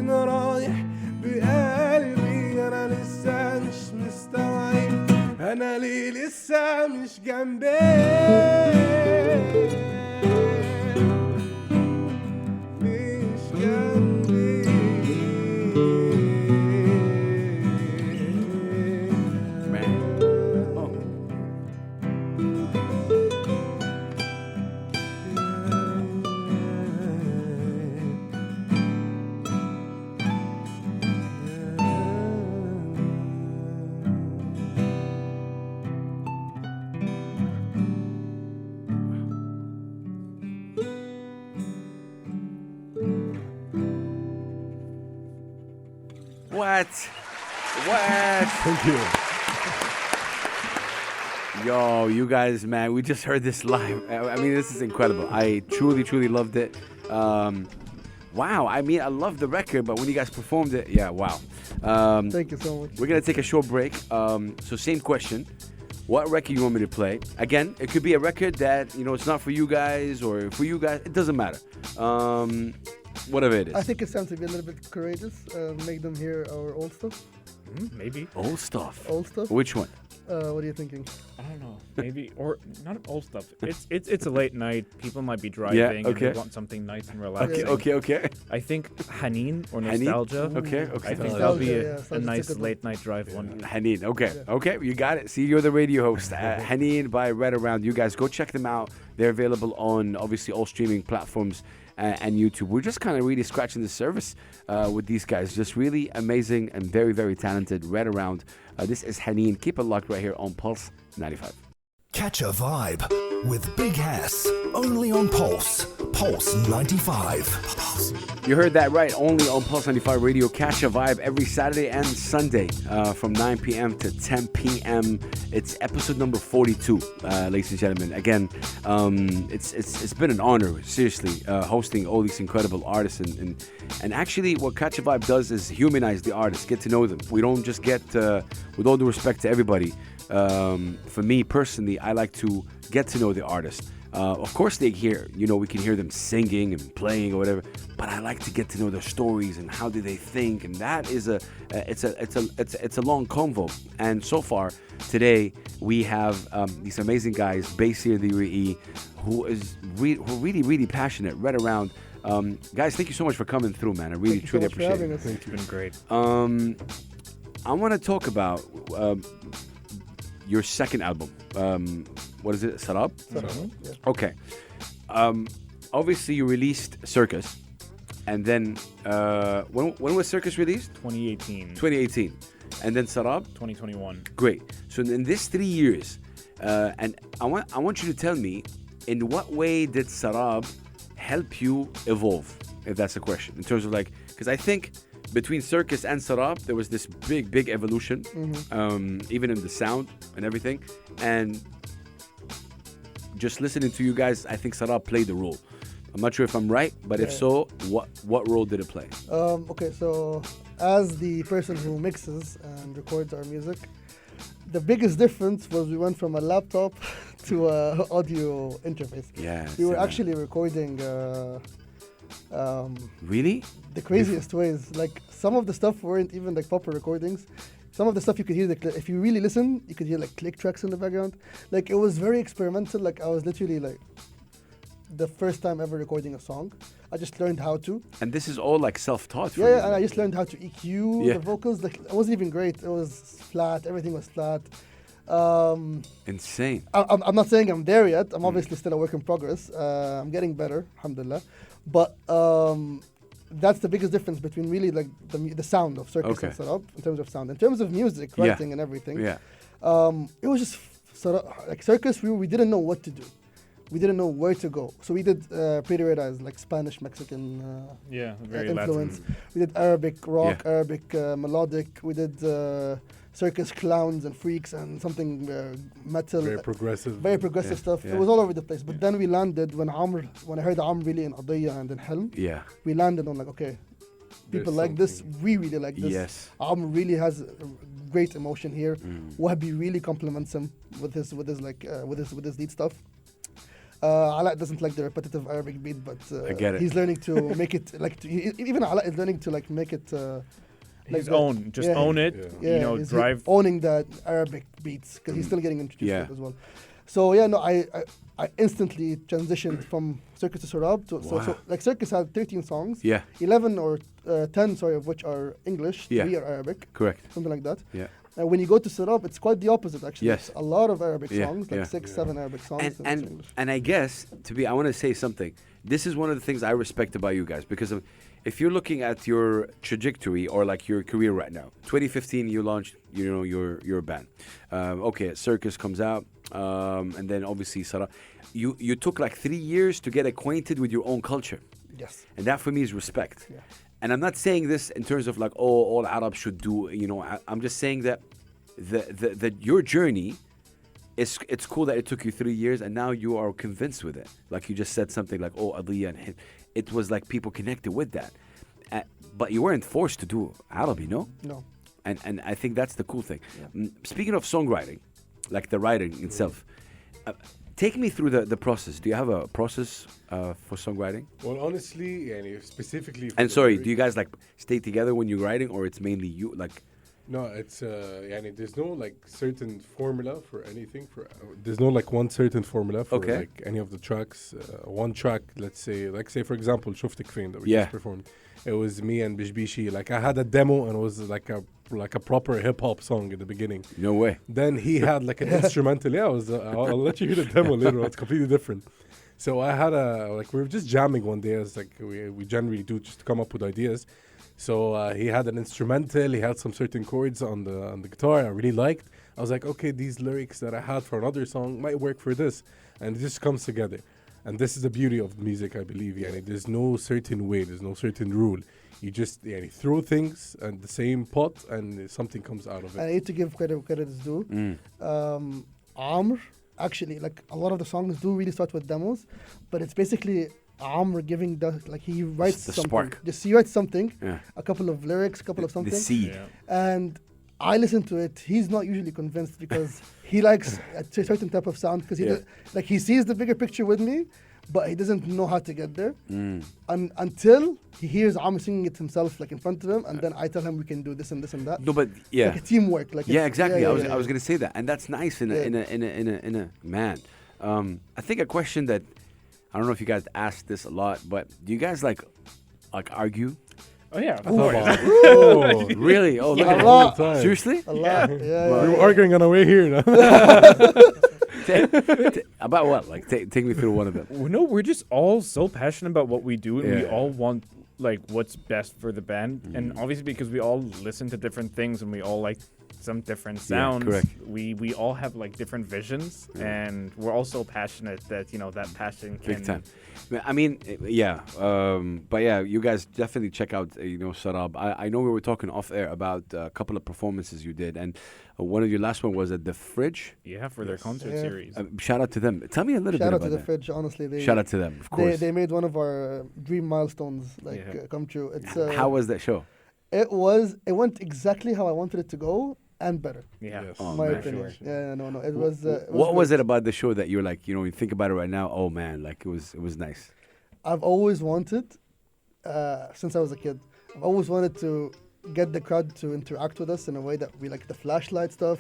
Speaker 3: رايح بقلبي، انا لسه مش مستوعب انا ليه لسه مش جنبي، مش جنبي.
Speaker 2: What?
Speaker 3: Thank you.
Speaker 2: Yo, you guys, man, we just heard this live. I mean, this is incredible. I truly loved it. Wow, I mean, I love the record, but when you guys performed it, yeah, wow.
Speaker 5: Thank you so much.
Speaker 2: We're going to take a short break. So same question. What record you want me to play? Again, it could be a record that, it's not for you guys or for you guys. It doesn't matter. Whatever it is.
Speaker 5: I think it's time to be a little bit courageous and make them hear our old stuff.
Speaker 4: Maybe.
Speaker 2: Old stuff.
Speaker 5: Old stuff?
Speaker 2: Which one?
Speaker 5: What are you thinking?
Speaker 4: I don't know, maybe or not old stuff. It's a late night. People might be driving and
Speaker 2: okay.
Speaker 4: they want something nice and relaxing.
Speaker 2: Okay.
Speaker 4: I think Haneen or
Speaker 2: Haneen?
Speaker 4: Nostalgia.
Speaker 2: Okay.
Speaker 4: I think
Speaker 5: Nostalgia,
Speaker 4: that'll be
Speaker 5: yeah,
Speaker 4: a
Speaker 5: Nostalgia's a
Speaker 4: nice
Speaker 5: good one.
Speaker 4: late night drive one.
Speaker 2: Haneen. Okay, you got it. See, you're the radio host. Haneen by Redaround. You guys go check them out. They're available on obviously all streaming platforms and YouTube. We're just kind of really scratching the surface with these guys. Just really amazing and very, very talented. Redaround. This is Haneen. Keep it locked right here on Pulse 95.
Speaker 1: Catch a vibe with Big Hass. Only on Pulse. Pulse 95.
Speaker 2: You heard that right. Only on Pulse 95 Radio. Catch a vibe every Saturday and Sunday from 9 p.m. to 10 p.m. It's episode number 42, ladies and gentlemen. Again, it's been an honor, seriously, hosting all these incredible artists. And actually, what Catch a Vibe does is humanize the artists, get to know them. We don't just get, with all due respect to everybody, for me personally, I like to get to know the artist. Of course, we can hear them singing and playing or whatever. But I like to get to know their stories and how do they think, and that is it's a long convo. And so far today we have these amazing guys based here in the UAE who are really passionate. Redaround. Guys, thank you so much for coming through, man. I really truly appreciate it.
Speaker 4: It's been great.
Speaker 2: I want to talk about your second album. What is it? Sarab?
Speaker 5: Yeah.
Speaker 2: Okay. Obviously, you released Circus, and then when was Circus released?
Speaker 4: 2018.
Speaker 2: 2018, and then Sarab.
Speaker 4: 2021.
Speaker 2: Great. So in this 3 years, and I want you to tell me, in what way did Sarab help you evolve? If that's a question, in terms of because I think between Circus and Sarab, there was this big evolution, even in the sound and everything. And just listening to you guys, I think Sarab played the role. I'm not sure if I'm right, but if so, what role did it play?
Speaker 5: Okay, so as the person who mixes and records our music, the biggest difference was we went from a laptop to a audio interface.
Speaker 2: Yeah.
Speaker 5: We were actually recording
Speaker 2: Really?
Speaker 5: the craziest ways. Like some of the stuff weren't even like proper recordings. Some of the stuff you could hear, if you really listen, you could hear like click tracks in the background. Like it was very experimental. Like I was literally like the first time ever recording a song. I just learned how to.
Speaker 2: And this is all like self-taught for you.
Speaker 5: Yeah, and I just learned how to EQ
Speaker 2: Yeah.
Speaker 5: the vocals. Like it wasn't even great. It was flat. Everything was flat.
Speaker 2: Insane.
Speaker 5: I'm not saying I'm there yet. I'm obviously still a work in progress. I'm getting better, alhamdulillah. But that's the biggest difference between really like the sound of Circus
Speaker 2: Okay.
Speaker 5: and Sarab in terms of sound. In terms of music,
Speaker 2: Yeah.
Speaker 5: writing and everything,
Speaker 2: Yeah.
Speaker 5: it was just like Circus. We didn't know what to do. We didn't know where to go. So we did Pretty Red Eyes, like Spanish, Mexican
Speaker 4: Yeah, very
Speaker 5: influence.
Speaker 4: Latin.
Speaker 5: We did Arabic rock,
Speaker 2: Yeah.
Speaker 5: Arabic melodic. We did Circus clowns and freaks and something metal.
Speaker 3: Very progressive.
Speaker 5: Very progressive
Speaker 2: Yeah,
Speaker 5: stuff.
Speaker 2: yeah.
Speaker 5: It was all over the place. But
Speaker 2: Yeah.
Speaker 5: then we landed when I heard Amr really in Qadiyya and in Helm,
Speaker 2: Yeah.
Speaker 5: we landed on like, okay, people
Speaker 3: There's
Speaker 5: like this.
Speaker 3: something.
Speaker 5: We really like this.
Speaker 2: Yes.
Speaker 5: Amr really has great emotion here.
Speaker 2: Mm.
Speaker 5: Wahbi really compliments him with his lead stuff. Ala doesn't like the repetitive Arabic beat, but
Speaker 2: I get it.
Speaker 5: he's learning to make it even Ala is learning to like make it like
Speaker 4: His own. Just
Speaker 5: yeah.
Speaker 4: own it.
Speaker 3: Yeah.
Speaker 5: yeah,
Speaker 4: You know,
Speaker 5: he's
Speaker 4: drive.
Speaker 5: owning the Arabic beats because he's still getting introduced
Speaker 2: Yeah.
Speaker 5: to it as well. So yeah, no, I instantly transitioned from Circus to Sarab. So
Speaker 2: Wow.
Speaker 5: like Circus had 13 songs,
Speaker 2: Yeah.
Speaker 5: 11 or 10, sorry, of which are English,
Speaker 2: Yeah.
Speaker 5: 3 are Arabic,
Speaker 2: Correct.
Speaker 5: something like that.
Speaker 2: Yeah.
Speaker 5: When you go to Sarab, it's quite the opposite actually.
Speaker 2: Yes.
Speaker 5: It's a lot of Arabic
Speaker 2: Yeah,
Speaker 5: songs, like
Speaker 2: yeah.
Speaker 5: 6,
Speaker 3: Yeah.
Speaker 5: 7 Arabic songs, and it's
Speaker 2: And
Speaker 5: English.
Speaker 2: and I guess I want to say something. This is one of the things I respect about you guys, because if you're looking at your trajectory or like your career right now, 2015 you launched, your band. Okay, Circus comes out, and then obviously Sarah. You took like 3 years to get acquainted with your own culture,
Speaker 5: Yes.
Speaker 2: and that for me is respect.
Speaker 5: Yeah.
Speaker 2: And I'm not saying this in terms of like, oh, all Arabs should do. I'm just saying that the your journey. It's cool that it took you 3 years and now you are convinced with it. Like you just said something like, oh, Adliya and it was like people connected with that. But you weren't forced to do Arabi, no?
Speaker 5: No.
Speaker 2: And I think that's the cool thing.
Speaker 5: Yeah.
Speaker 2: Speaking of songwriting, like the writing itself, take me through the process. Do you have a process for songwriting?
Speaker 3: Well, honestly, and specifically. For
Speaker 2: And
Speaker 3: the
Speaker 2: sorry,
Speaker 3: very-
Speaker 2: do you guys like stay together when you're writing, or it's mainly you? Like,
Speaker 3: No, it's يعني there's no like certain formula for anything. There's no like one certain formula for
Speaker 2: Okay.
Speaker 3: like any of the tracks. One track, let's say for example, شفتك فين that we
Speaker 2: Yeah.
Speaker 3: just performed. It was me and Bishbishi. Like I had a demo and it was like a proper hip hop song in the beginning.
Speaker 2: No way.
Speaker 3: Then he had like an instrumental. Yeah, I'll let you hear the demo later. It's completely different. So I had we were just jamming one day, as like we generally do, just to come up with ideas. So he had an instrumental. He had some certain chords on the guitar I really liked. I was like, okay, these lyrics that I had for another song might work for this, and it just comes together. And this is the beauty of music, I believe. Yani, there's no certain way, there's no certain rule. You just throw things in the same pot, and something comes out of
Speaker 5: I
Speaker 3: it.
Speaker 5: need to give credit is due. Amr, actually, like a lot of the songs do really start with demos, but it's basically Amr giving he writes
Speaker 2: The
Speaker 5: something.
Speaker 2: spark.
Speaker 5: Just he writes something,
Speaker 2: Yeah.
Speaker 5: a couple of lyrics, a couple of something,
Speaker 2: The seed.
Speaker 4: Yeah.
Speaker 5: and I listen to it. He's not usually convinced because he likes a certain type of sound because he sees the bigger picture with me, but he doesn't know how to get there. Until he hears Amr singing it himself, like in front of him, and then I tell him we can do this and this and that.
Speaker 2: No, but yeah.
Speaker 5: Like a teamwork. Like
Speaker 2: Yeah,
Speaker 5: it's-
Speaker 2: exactly.
Speaker 5: yeah,
Speaker 2: I was gonna say that, and that's nice in a man. I think a question that I don't know if you guys ask this a lot, but do you guys like argue?
Speaker 4: Oh yeah, of
Speaker 3: Oh,
Speaker 4: course.
Speaker 3: oh,
Speaker 2: Really? Oh, look
Speaker 5: A
Speaker 2: at
Speaker 5: lot.
Speaker 2: that. Seriously?
Speaker 5: A lot. Yeah.
Speaker 3: we were arguing on our way here. No?
Speaker 2: About what? Like, take me through one of them.
Speaker 4: No, we're just all so passionate about what we do, and we
Speaker 2: Yeah.
Speaker 4: all want like what's best for the band. And obviously, because we all listen to different things and we all like some different sounds,
Speaker 2: correct.
Speaker 4: we all have like different visions, and we're all so passionate that that passion can
Speaker 2: Big time. I mean, yeah. But yeah, you guys definitely check out, Sarab. I know we were talking off air about a couple of performances you did, and one of your last one was at the Fridge.
Speaker 4: Yeah, for their concert
Speaker 5: Yeah.
Speaker 4: series.
Speaker 2: Shout out to them. Tell me a little
Speaker 5: Shout
Speaker 2: bit
Speaker 5: out to
Speaker 2: about
Speaker 5: the
Speaker 2: that.
Speaker 5: Fridge. Honestly,
Speaker 2: Shout out to them, of course.
Speaker 5: they made one of our dream milestones
Speaker 4: Yeah.
Speaker 5: come true. It's
Speaker 2: How was that show?
Speaker 5: it went exactly how I wanted it to go and better.
Speaker 4: Yeah.
Speaker 3: Yes.
Speaker 2: Oh,
Speaker 5: my
Speaker 2: man.
Speaker 5: opinion.
Speaker 4: Sure.
Speaker 5: Yeah, no, it was.
Speaker 2: What was
Speaker 5: great.
Speaker 2: it about the show that you're like, you think about it right now? Oh man, like it was nice.
Speaker 5: I've always wanted, since I was a kid, I've always wanted to get the crowd to interact with us in a way that we like the flashlight stuff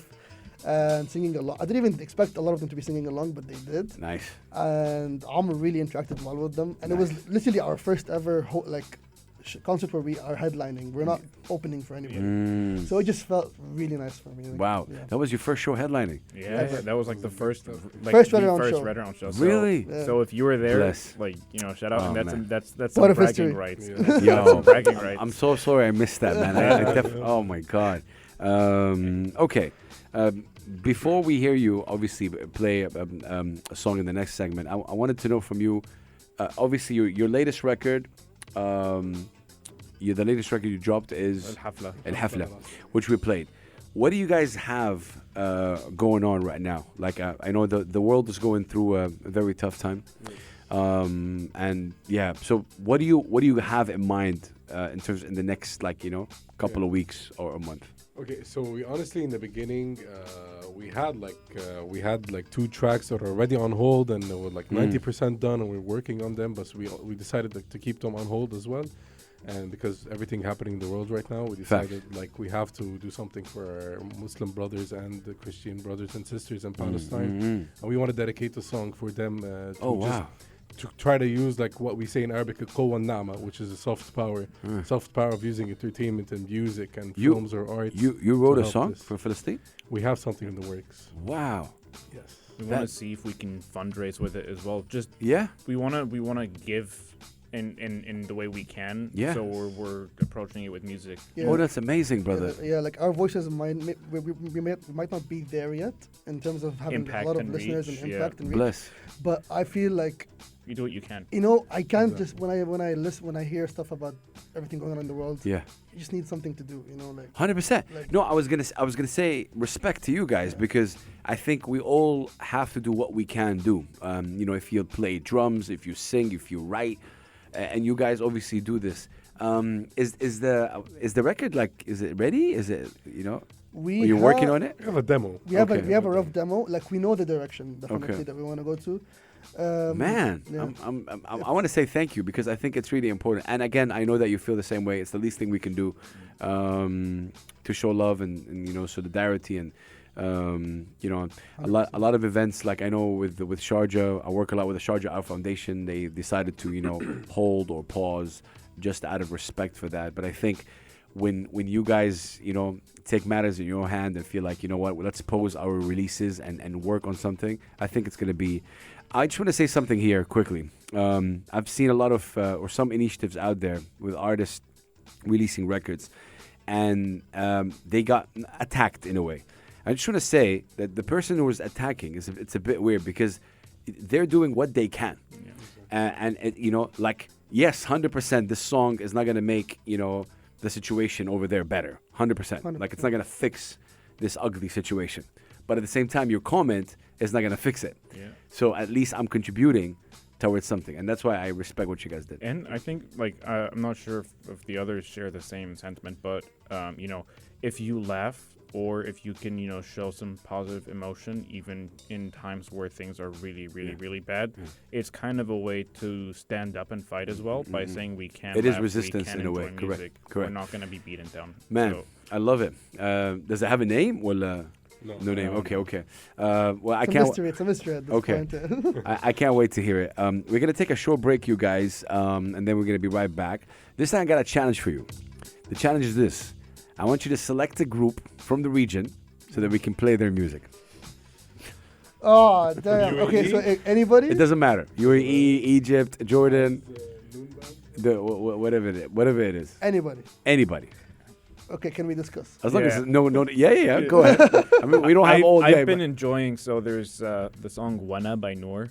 Speaker 5: and singing along. I didn't even expect a lot of them to be singing along, but they did.
Speaker 2: Nice.
Speaker 5: And Amr really interacted well with them. And it was literally our first ever concert where we are headlining. We're not opening for anybody. So it just felt really nice for me. like,
Speaker 2: Wow,
Speaker 5: yeah.
Speaker 2: that was your first show headlining.
Speaker 4: Yeah, that was like the first,
Speaker 5: First Redaround show.
Speaker 4: Redaround show.
Speaker 2: Really?
Speaker 5: Yeah.
Speaker 4: So if you were there,
Speaker 2: Bless.
Speaker 4: shout out,
Speaker 2: Oh,
Speaker 4: and
Speaker 2: man.
Speaker 4: that's
Speaker 5: Part
Speaker 4: some
Speaker 5: of
Speaker 4: bragging
Speaker 5: history.
Speaker 4: rights.
Speaker 3: Yeah.
Speaker 4: That's
Speaker 2: Yo,
Speaker 4: some bragging rights.
Speaker 2: I'm so sorry I missed that, man. Oh my god. Okay. Before we hear you, obviously play a song in the next segment. I wanted to know from you. Obviously, your latest record. The latest record you dropped is
Speaker 4: Al-Hafla.
Speaker 2: El Hafla, which we played. What do you guys have going on right now? Like I know the world is going through a very tough time, and yeah. So what do you have in mind in terms in the next couple of weeks or a month?
Speaker 3: Okay, so we honestly in the beginning we had like 2 tracks that are already on hold and they were like 90% done and we're working on them, but we decided to keep them on hold as well. And because everything happening in the world right now, we decided we have to do something for our Muslim brothers and the Christian brothers and sisters in Palestine. And we want to dedicate a song for them to try to use like what we say in Arabic, Quwa al-Na'ma, which is a soft power of using entertainment and music and films or art.
Speaker 2: You wrote
Speaker 3: to
Speaker 2: a
Speaker 3: help
Speaker 2: song
Speaker 3: this.
Speaker 2: for Philistine?
Speaker 3: We have something in the works.
Speaker 2: Wow.
Speaker 3: Yes.
Speaker 4: We want to see if we can fundraise with it as well. Just
Speaker 2: Yeah.
Speaker 4: we want to give in the way we can.
Speaker 2: Yeah.
Speaker 4: So we're approaching it with music.
Speaker 5: Yeah.
Speaker 2: Oh, that's amazing, brother.
Speaker 5: Yeah, like our voices we might not be there yet in terms of having
Speaker 4: Impact
Speaker 5: a lot of
Speaker 4: and
Speaker 5: listeners
Speaker 4: reach,
Speaker 5: and
Speaker 4: yeah.
Speaker 5: impact and reach.
Speaker 2: Bless.
Speaker 5: But I feel like
Speaker 4: You do what you can.
Speaker 5: I can't just when I hear stuff about everything going on in the world.
Speaker 2: Yeah.
Speaker 5: You just need something to do.
Speaker 2: 100%.
Speaker 5: Like-
Speaker 2: No, I was gonna say respect to you guys because I think we all have to do what we can do. If you play drums, if you sing, if you write, and you guys obviously do this. Is the record is it ready? Is it are you working on it?
Speaker 3: We have a demo.
Speaker 5: We have
Speaker 2: Okay.
Speaker 5: we have a rough demo. Like we know the direction definitely
Speaker 2: Okay.
Speaker 5: that we want to go to.
Speaker 2: Man,
Speaker 5: yeah.
Speaker 2: I want to say thank you because I think it's really important. And again, I know that you feel the same way. It's the least thing we can do to show love and solidarity and a lot of events. Like I know with Sharjah, I work a lot with the Sharjah Al Foundation. They decided to hold or pause just out of respect for that. But I think when you guys take matters in your own hand and feel like let's pose our releases and work on something, I think it's going to be. I just want to say something here quickly. I've seen a lot of or some initiatives out there with artists releasing records, and they got attacked in a way. I just want to say that the person who was attacking it's a bit weird because they're doing what they can, and yes, 100%, this song is not going to make the situation over there better, 100%. Like it's not going to fix this ugly situation, but at the same time, your comment is not going to fix it.
Speaker 4: Yeah.
Speaker 2: So at least I'm contributing towards something, and that's why I respect what you guys did.
Speaker 4: And I think, I'm not sure if the others share the same sentiment, but if you laugh or if you can, show some positive emotion, even in times where things are really, really, really bad, it's kind of a way to stand up and fight as well by saying we can.
Speaker 2: It
Speaker 4: laugh,
Speaker 2: is resistance
Speaker 4: we can
Speaker 2: in a way.
Speaker 4: enjoy music,
Speaker 2: Correct.
Speaker 4: We're not going to be beaten down.
Speaker 2: Man,
Speaker 4: So,
Speaker 2: I love it. Does it have a name? Well, no name. Okay. Well, I can't.
Speaker 5: It's a mystery at this
Speaker 2: Okay.
Speaker 5: point.
Speaker 2: I can't wait to hear it. We're going to take a short break, you guys, and then we're going to be right back. This time I got a challenge for you. The challenge is this. I want you to select a group from the region so that we can play their music.
Speaker 5: Oh, damn. Okay, so anybody?
Speaker 2: It doesn't matter. UAE, Egypt, Jordan, whatever it is.
Speaker 5: Anybody.
Speaker 2: Anybody.
Speaker 5: Okay, can we discuss?
Speaker 2: As long as
Speaker 4: Yeah.
Speaker 2: no, yeah, go ahead. I mean, we don't have all day.
Speaker 4: I've been
Speaker 2: but-
Speaker 4: enjoying, so there's the song Wana by Noor.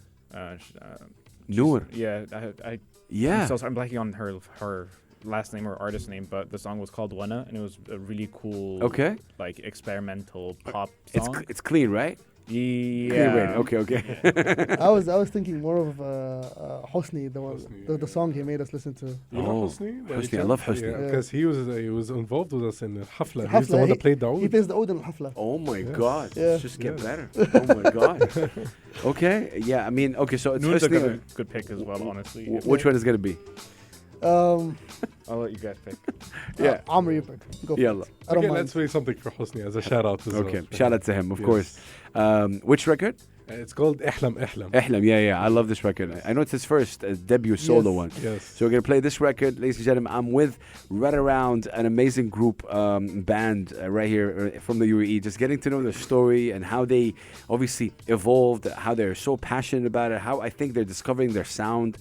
Speaker 2: Noor.
Speaker 4: Yeah,
Speaker 2: Yeah.
Speaker 4: I'm so sorry, I'm blanking on her last name or artist name, but the song was called Wana, and it was a really cool,
Speaker 2: Okay.
Speaker 4: like experimental pop
Speaker 2: It's
Speaker 4: song.
Speaker 2: it's clean, right? Clean rain.
Speaker 4: Yeah.
Speaker 2: Okay.
Speaker 5: I was thinking more of Hosni, the one, the song he made us listen to.
Speaker 3: You know
Speaker 2: Oh,
Speaker 3: Hosni?
Speaker 2: Hosni, I love Hosni.
Speaker 3: Yeah, because he was involved with us in the Hafla. He's
Speaker 5: Hafla,
Speaker 3: the one that played the
Speaker 5: He
Speaker 3: oud.
Speaker 5: plays the Oud in Hafla.
Speaker 2: Oh my
Speaker 3: Yes.
Speaker 2: God.
Speaker 5: Yeah.
Speaker 2: Let's just get
Speaker 3: Yes.
Speaker 2: better. Oh my God. Okay. Yeah. I mean, okay. So it's
Speaker 4: Noon's a
Speaker 2: Hosni.
Speaker 4: good pick as well, honestly.
Speaker 2: Which one is gonna be?
Speaker 5: Um,
Speaker 4: I'll let you guys pick.
Speaker 2: Yeah.
Speaker 5: Amr, you pick. Go for
Speaker 2: Yeah.
Speaker 5: it. I don't
Speaker 3: Okay,
Speaker 5: mind.
Speaker 3: let's play something for Hosni as a shout out as
Speaker 2: Okay.
Speaker 3: well.
Speaker 2: Shout out to him, of
Speaker 3: Yes.
Speaker 2: course. Which record?
Speaker 3: It's called Ihlam Ihlam.
Speaker 2: Ehlam. Yeah. I love this record. I know it's his first debut solo
Speaker 5: Yes.
Speaker 2: one.
Speaker 3: Yes.
Speaker 2: So we're gonna play this record, ladies and gentlemen. I'm with Redaround, an amazing group band right here from the UAE. Just getting to know their story and how they obviously evolved, how they're so passionate about it, how I think they're discovering their sound,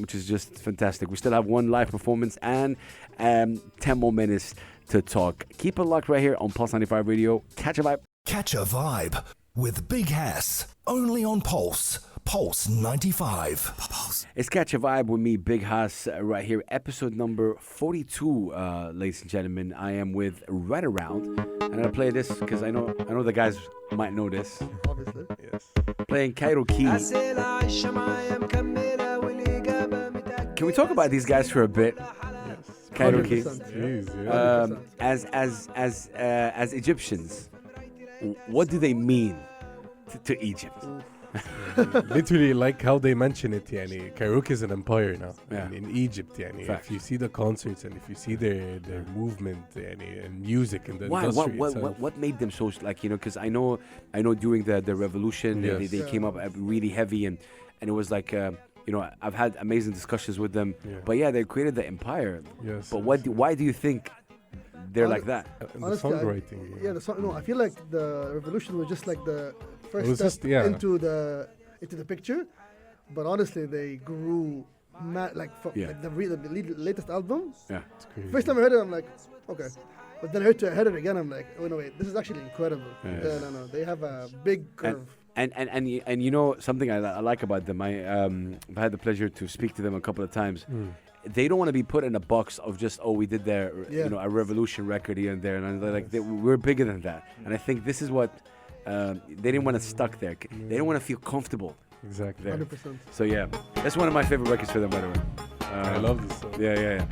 Speaker 2: which is just fantastic. We still have one live performance and 10 more minutes to talk. Keep it locked right here on Pulse 95 Radio. Catch a vibe.
Speaker 1: Catch a vibe with Big Hass. Only on Pulse. Pulse 95. Pulse.
Speaker 2: It's Catch a Vibe with me, Big Hass, right here. Episode number 42, ladies and gentlemen. I am with Redaround. And I'm going to play this because I know the guys might know this.
Speaker 5: Obviously.
Speaker 3: Yes.
Speaker 2: Playing Cairo Key. Can we talk about these guys for a bit?
Speaker 3: Yes.
Speaker 2: Cairo Key.
Speaker 5: 100%.
Speaker 3: Jeez, yeah.
Speaker 2: As Egyptians, what do they mean to Egypt?
Speaker 3: Literally, like how they mention it, yani, Karaoke is an empire now.
Speaker 2: Yeah.
Speaker 3: In Egypt, yani,
Speaker 2: Facts.
Speaker 3: if you see the concerts and if you see their movement, yani, and music and the
Speaker 2: Why?
Speaker 3: industry itself.
Speaker 2: What made them so because I know during the revolution
Speaker 3: Yes.
Speaker 2: they came up really heavy and it was like I've had amazing discussions with them.
Speaker 3: Yeah.
Speaker 2: But yeah, they created the empire.
Speaker 3: Yes.
Speaker 2: But why do you think they're like that?
Speaker 3: And the
Speaker 5: Honestly,
Speaker 3: songwriting.
Speaker 5: Yeah, the song. No, I feel like the revolution was just like the first
Speaker 3: was
Speaker 5: step
Speaker 3: just- yeah.
Speaker 5: into the picture. But honestly, they grew like from
Speaker 2: Yeah.
Speaker 5: like the latest album.
Speaker 2: Yeah.
Speaker 3: It's crazy.
Speaker 5: First time I heard it, I'm like, okay. But then I heard it again. I'm like, oh no, wait, this is actually incredible.
Speaker 2: Yes.
Speaker 5: No, they have a big curve.
Speaker 2: And you know something I like about them. I've had the pleasure to speak to them a couple of times. They don't want to be put in a box of just we did their
Speaker 5: Yeah.
Speaker 2: a revolution record here and there, and they're like we're bigger than that. And I think this is what they didn't want to stuck there. They didn't want to feel comfortable
Speaker 3: Exactly.
Speaker 2: there.
Speaker 5: 100%.
Speaker 2: So yeah, that's one of my favorite records for them, by the way.
Speaker 3: I love this song.
Speaker 2: Yeah.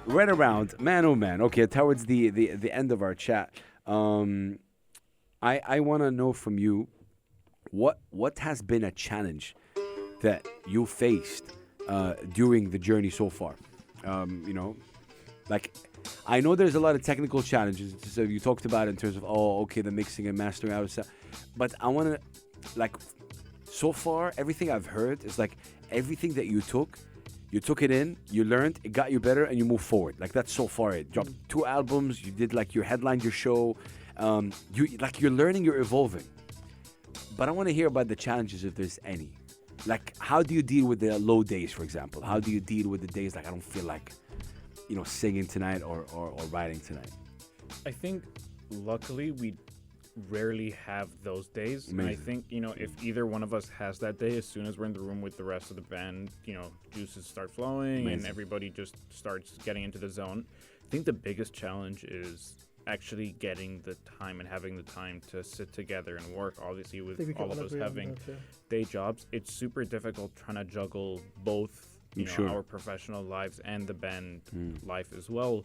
Speaker 2: Redaround, man, oh man. Okay, towards the end of our chat, I want to know from you, what has been a challenge that you faced during the journey so far? You know, like I know there's a lot of technical challenges. So you talked about it in terms of okay, the mixing and mastering out of stuff. But I want to like so far everything I've heard is like everything that you took it in, you learned, it got you better, and you move forward. Like that's so far it. Dropped 2 albums, you did like your headlined your show. You're learning, you're evolving. But I want to hear about the challenges if there's any. Like how do you deal with the low days, for example? How do you deal with the days like I don't feel like, singing tonight or writing tonight?
Speaker 4: I think luckily we rarely have those days. And I think, if either one of us has that day, as soon as we're in the room with the rest of the band, juices start flowing and everybody just starts getting into the zone. I think the biggest challenge is actually getting the time and having the time to sit together and work. Obviously, with all of us having day jobs, it's super difficult trying to juggle both our professional lives and the band life as well,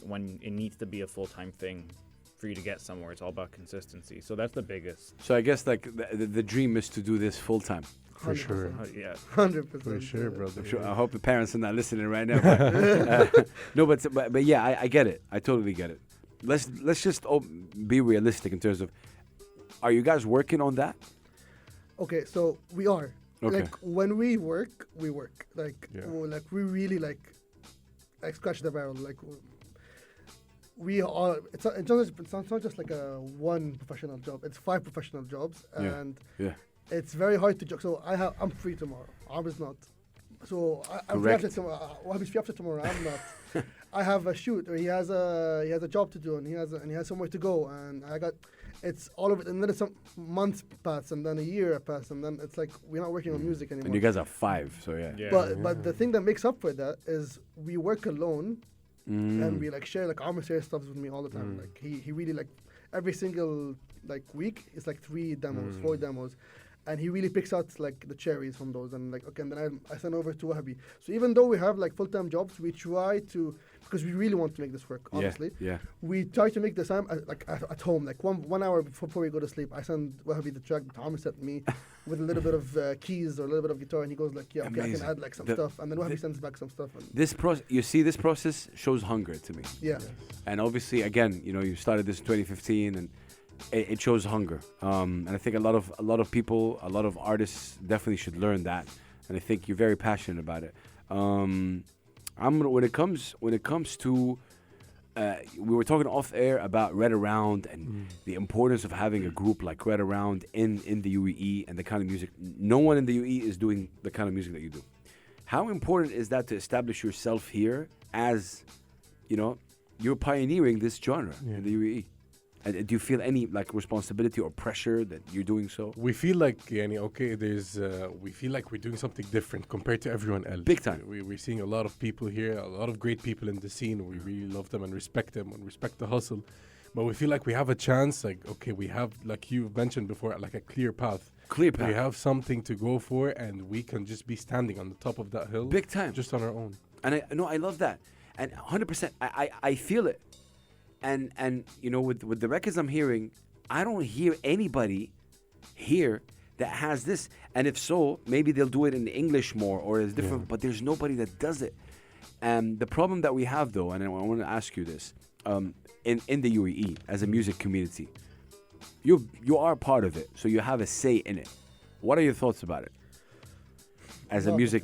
Speaker 4: when it needs to be a full-time thing for you to get somewhere. It's all about consistency. So that's the biggest.
Speaker 2: So I guess like the dream is to do this full-time.
Speaker 3: For sure.
Speaker 4: Yeah.
Speaker 5: 100%.
Speaker 3: For sure, brother.
Speaker 2: I'm sure, I hope the parents are not listening right now. But, no, but yeah, I get it. I totally get it. Let's just be realistic in terms of, are you guys working on that?
Speaker 5: Okay, so we are.
Speaker 2: Okay.
Speaker 5: Like when we work. Like
Speaker 3: Yeah.
Speaker 5: like we really like scratch the barrel. Like we are. It's not just like a one professional job. It's 5 professional jobs, and
Speaker 2: Yeah.
Speaker 5: it's very hard to juggle. So I'm free tomorrow. Arm is not. So I'm free after tomorrow. He's free after tomorrow. I'm not. I have a shoot, or he has a job to do, and he has somewhere to go, and I got. It's all of it, and then it's some months pass, and then a year pass, and then it's like we're not working on music anymore.
Speaker 2: And you guys are 5, so yeah.
Speaker 5: But the thing that makes up for that is we work alone, and we like share like Armor shares stuff with me all the time. Like he really like every single like week it's like 3 demos, 4 demos. And he really picks out like the cherries from those, and like okay, and then I send over to Wahabi. So even though we have like full-time jobs, we try to, because we really want to make this work. Honestly,
Speaker 2: Yeah.
Speaker 5: we try to make the time at home, like one hour before we go to sleep. I send Wahabi the track that Amr sent me with a little bit of keys or a little bit of guitar, and he goes like, yeah, okay,
Speaker 2: Amazing.
Speaker 5: I can add like some stuff, and then Wahabi sends back some stuff. And
Speaker 2: This process shows hunger to me.
Speaker 5: yeah,
Speaker 2: And obviously, again, you started this in 2015, and it shows hunger. And I think a lot of people, a lot of artists definitely should learn that. And I think you're very passionate about it. When it comes to, we were talking off air about Redaround and the importance of having a group like Redaround in the UAE and the kind of music. No one in the UAE is doing the kind of music that you do. How important is that to establish yourself here as, you're pioneering this genre in the UAE? And do you feel any like responsibility or pressure that you're doing so?
Speaker 3: We feel like, we feel like we're doing something different compared to everyone else.
Speaker 2: Big time.
Speaker 3: We're seeing a lot of people here, a lot of great people in the scene. We really love them and respect them and respect the hustle. But we feel like we have a chance, like, okay, we have, like you mentioned before, like a clear path.
Speaker 2: Clear path.
Speaker 3: We have something to go for, and we can just be standing on the top of that hill.
Speaker 2: Big time.
Speaker 3: Just on our own.
Speaker 2: And I love that. And 100%, I feel it. And with the records I'm hearing, I don't hear anybody here that has this. And if so, maybe they'll do it in English more or it's different, but there's nobody that does it. And the problem that we have, though, and I want to ask you this, in the UAE, as a music community, you are part of it, so you have a say in it. What are your thoughts about it? As a music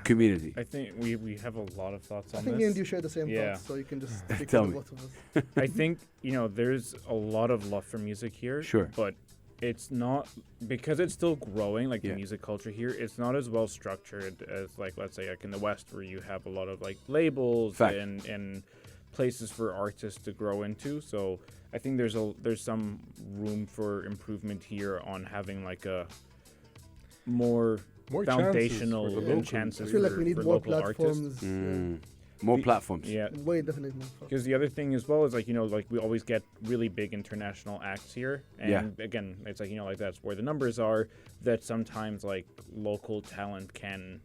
Speaker 2: community.
Speaker 4: I think we have a lot of thoughts on
Speaker 5: I think
Speaker 4: this.
Speaker 5: me and you share the same thoughts, so you can just speak
Speaker 2: Tell
Speaker 5: for
Speaker 2: me.
Speaker 5: both of us.
Speaker 4: I think, there's a lot of love for music here.
Speaker 2: Sure.
Speaker 4: But it's not, because it's still growing, like the music culture here, it's not as well structured as, like, let's say, like in the West, where you have a lot of, like, labels and places for artists to grow into. So I think there's some room for improvement here on having, like, a more foundational chances
Speaker 5: I feel like we need
Speaker 4: for
Speaker 5: more
Speaker 4: local artists.
Speaker 5: platforms.
Speaker 2: More platforms.
Speaker 4: Yeah.
Speaker 5: Way definitely more.
Speaker 4: Because the other thing as well is like, like we always get really big international acts here. And again, it's like, like that's where the numbers are, that sometimes like local talent can,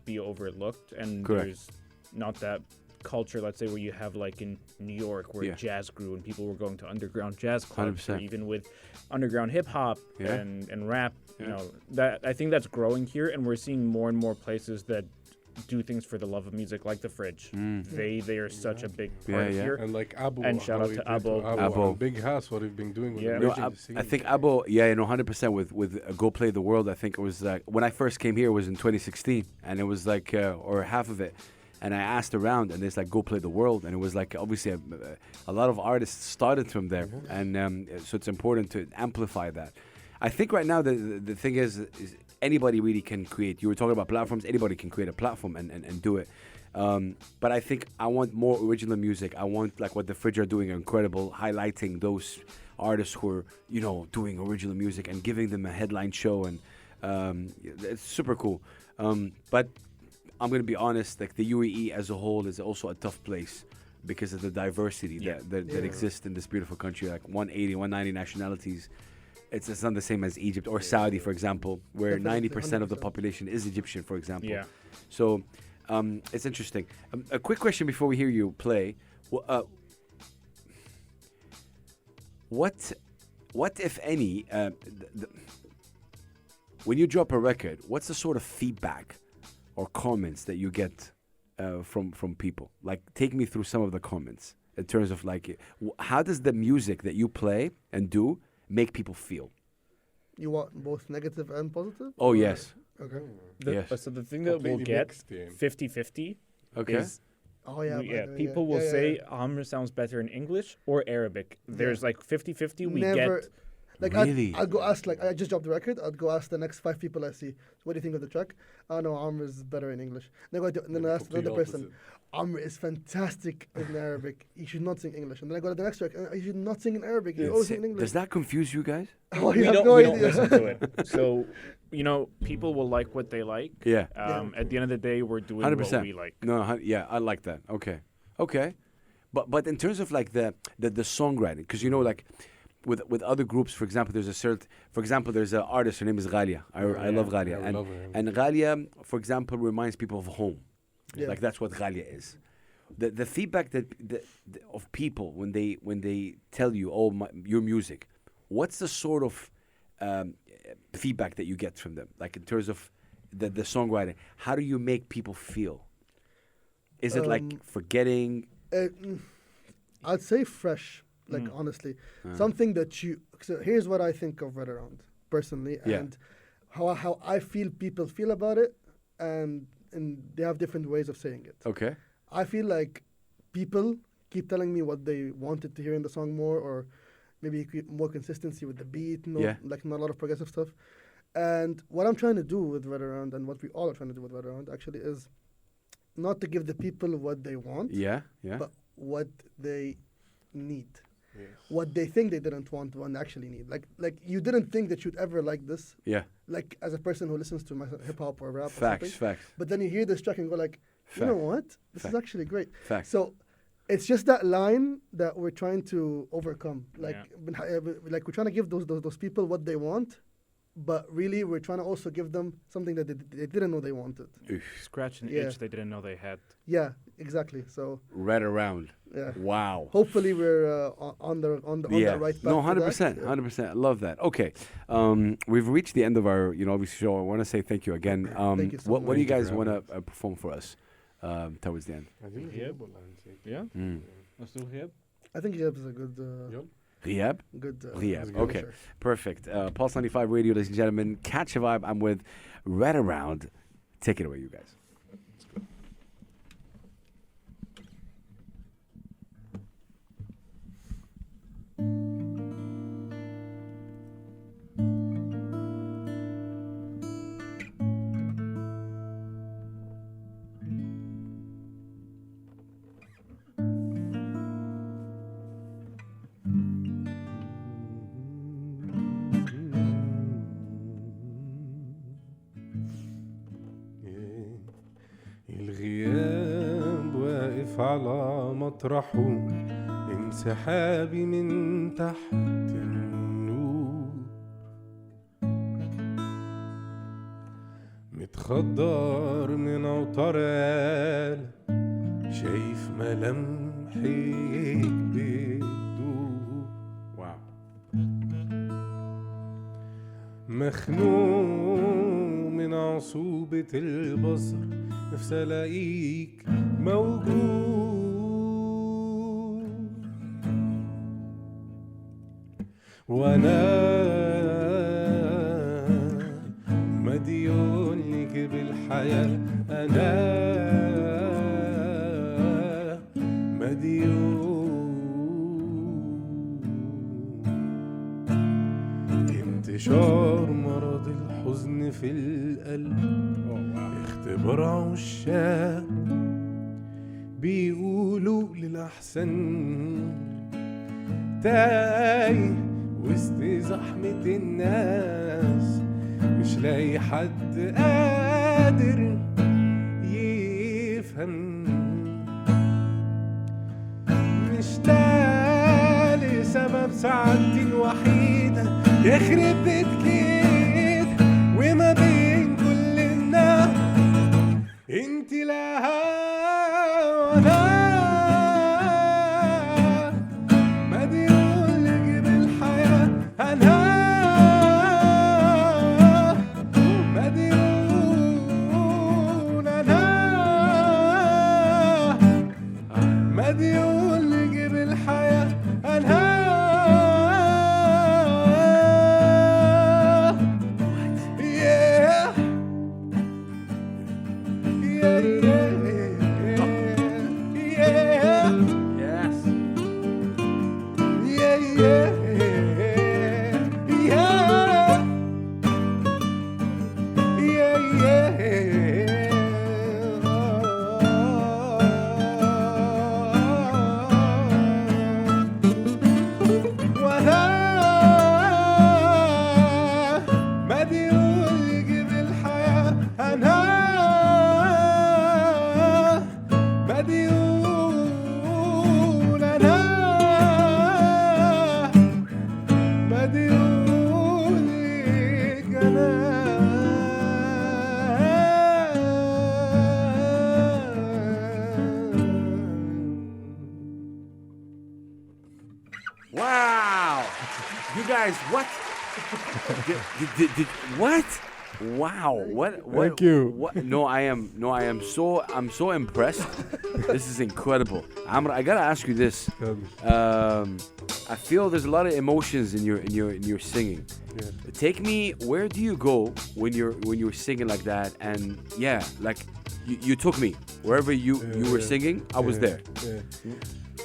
Speaker 4: be overlooked. And
Speaker 2: Correct.
Speaker 4: there's not that culture, let's say, where you have like in New York, where
Speaker 2: Yeah.
Speaker 4: jazz grew and people were going to underground jazz clubs, or
Speaker 2: 100%.
Speaker 4: even with underground hip hop
Speaker 2: Yeah.
Speaker 4: and rap. You
Speaker 2: Yeah.
Speaker 4: know, that I think that's growing here, and we're seeing more and more places that do things for the love of music, like the Fridge. They are such a big part
Speaker 2: Yeah, yeah.
Speaker 4: here.
Speaker 3: And like Abo,
Speaker 4: And shout
Speaker 3: how
Speaker 4: out
Speaker 3: he
Speaker 4: to
Speaker 3: did
Speaker 4: Abo.
Speaker 2: Abo.
Speaker 3: and Big House, what he's been doing with
Speaker 4: Yeah.
Speaker 3: the
Speaker 2: No,
Speaker 3: emergency
Speaker 2: I
Speaker 3: scene.
Speaker 2: think Abo, yeah, 100% with Go Play the World. I think it was when I first came here, it was in 2016, and it was like, or half of it. And I asked around, and there's like Go Play the World, and it was like obviously a lot of artists started from there, and so it's important to amplify that. I think right now the thing is anybody really can create. You were talking about platforms. Anybody can create a platform and do it. But I think I want more original music. I want like what the Fridge are doing, incredible, highlighting those artists who are doing original music and giving them a headline show, and it's super cool. But I'm gonna be honest, like the UAE as a whole is also a tough place because of the diversity that exists in this beautiful country. Like 180, 190 nationalities. It's not the same as Egypt or Saudi, for example, where
Speaker 5: Definitely,
Speaker 2: 90% of the
Speaker 5: 100%.
Speaker 2: population is Egyptian, for example.
Speaker 4: Yeah.
Speaker 2: So it's interesting. A quick question before we hear you play. What if any, when you drop a record, what's the sort of feedback or comments that you get from people? Like, take me through some of the comments in terms of like, how does the music that you play and do make people feel?
Speaker 5: You want both negative and positive?
Speaker 2: Oh,
Speaker 5: Or-
Speaker 2: yes.
Speaker 5: Okay.
Speaker 2: Yes.
Speaker 4: So the thing that we'll
Speaker 3: Completely
Speaker 4: get
Speaker 3: mixed, yeah.
Speaker 4: 50-50
Speaker 2: Okay.
Speaker 4: is
Speaker 5: Oh yeah.
Speaker 4: yeah,
Speaker 5: by the way,
Speaker 4: people
Speaker 5: yeah.
Speaker 4: will
Speaker 5: Yeah,
Speaker 4: say
Speaker 5: yeah.
Speaker 4: Amr sounds better in English or Arabic. There's like 50-50 we
Speaker 5: Never.
Speaker 4: get.
Speaker 5: Like
Speaker 2: Really?
Speaker 5: I'd go ask, like I just dropped the record. I'd go ask the next 5 people I see. So what do you think of the track? Oh no, Amr is better in English. Then I ask another person. Amr is fantastic in Arabic. He should not sing English. And then I go to the next track. He should not sing in Arabic. He always sing in English.
Speaker 2: Does that confuse you guys?
Speaker 5: Oh, you
Speaker 4: we
Speaker 5: have
Speaker 4: don't,
Speaker 5: no
Speaker 4: we don't
Speaker 5: idea.
Speaker 4: listen to it. So, people will like what they like.
Speaker 2: Yeah.
Speaker 4: At the end of the day, we're doing
Speaker 2: 100%.
Speaker 4: what we like.
Speaker 2: No, yeah, I like that. Okay. But in terms of like the songwriting, because like with other groups, for example, there's an artist. Her name is Ghalia. I love Ghalia,
Speaker 3: Yeah, we
Speaker 2: and
Speaker 3: love her.
Speaker 2: and Ghalia, for example, reminds people of home.
Speaker 5: Yeah.
Speaker 2: Like that's what Ghalia is. The feedback of people when they tell you, your music, what's the sort of feedback that you get from them? Like in terms of the songwriting, how do you make people feel? Is it like forgetting?
Speaker 5: I'd say fresh, like honestly, something that you. So here's what I think of Redaround personally,
Speaker 2: Yeah.
Speaker 5: and how I feel people feel about it, and they have different ways of saying it.
Speaker 2: Okay.
Speaker 5: I feel like people keep telling me what they wanted to hear in the song more, or maybe more consistency with the beat, like not a lot of progressive stuff. And what I'm trying to do with Redaround, and what we all are trying to do with Redaround, actually, is not to give the people what they want,
Speaker 2: Yeah.
Speaker 5: but what they need.
Speaker 3: Yes.
Speaker 5: What they think they didn't want and actually need. Like you didn't think that you'd ever like this,
Speaker 2: Yeah.
Speaker 5: like as a person who listens to hip hop or rap or
Speaker 2: Facts.
Speaker 5: something.
Speaker 2: Facts.
Speaker 5: But then you hear this track and go like, you know what? This is actually great.
Speaker 2: Facts.
Speaker 5: So it's just that line that we're trying to overcome. Like like we're trying to give those people what they want, but really we're trying to also give them something that they didn't know they wanted.
Speaker 4: Scratch an
Speaker 5: Yeah.
Speaker 4: itch they didn't know they had.
Speaker 5: Yeah, exactly. So
Speaker 2: Redaround.
Speaker 5: yeah.
Speaker 2: Wow.
Speaker 5: Hopefully we're on the right path.
Speaker 2: No,
Speaker 5: to that.
Speaker 2: 100%. 100%. I love that. Okay. We've reached the end of our, obviously show. I want to say thank you again.
Speaker 5: Thank you so
Speaker 2: what do you
Speaker 3: much.
Speaker 2: guys
Speaker 3: Thank you
Speaker 2: want
Speaker 3: for
Speaker 2: to perform for us towards the end?
Speaker 4: Yep. Yeah?
Speaker 2: Mm.
Speaker 4: Let's do hip.
Speaker 5: I think Yeb is a good
Speaker 2: Riyab?
Speaker 5: good
Speaker 2: Riyab.
Speaker 3: good.
Speaker 2: Okay. Perfect. Pulse 95 Radio, ladies and gentlemen. Catch a vibe. I'm with Redaround. Take it away, you guys.
Speaker 3: الغياب واقف على مطرحه انسحابي من تحت النور متخدر من اوتار قلب شايف ملامحك بتدوب
Speaker 2: Wow.
Speaker 3: مخنوق من عصوبة البصر نفسي الاقيك موجود وانا مديون لك بالحياة انا مديون انتشار مرض الحزن في القلب اختبار عشاق بيقولوا للأحسن تايه وسط زحمة الناس مش لاقي حد قادر يفهم مشتاق لسبب سعادتي الوحيدة يخرب بيت كده وما بين كل الناس انت لها وانا مديون لك بالحياة انا مديون انا مديون لك بالحياة انا
Speaker 2: Wow. You guys, what? What? Wow. What?
Speaker 3: Thank you.
Speaker 2: What? No, I'm so impressed. This is incredible. Amr, I gotta ask you this. I feel there's a lot of emotions in your singing.
Speaker 3: Yeah.
Speaker 2: Take me. Where do you go when you're singing like that? And yeah, like you took me wherever you were singing. I was there.
Speaker 3: Yeah.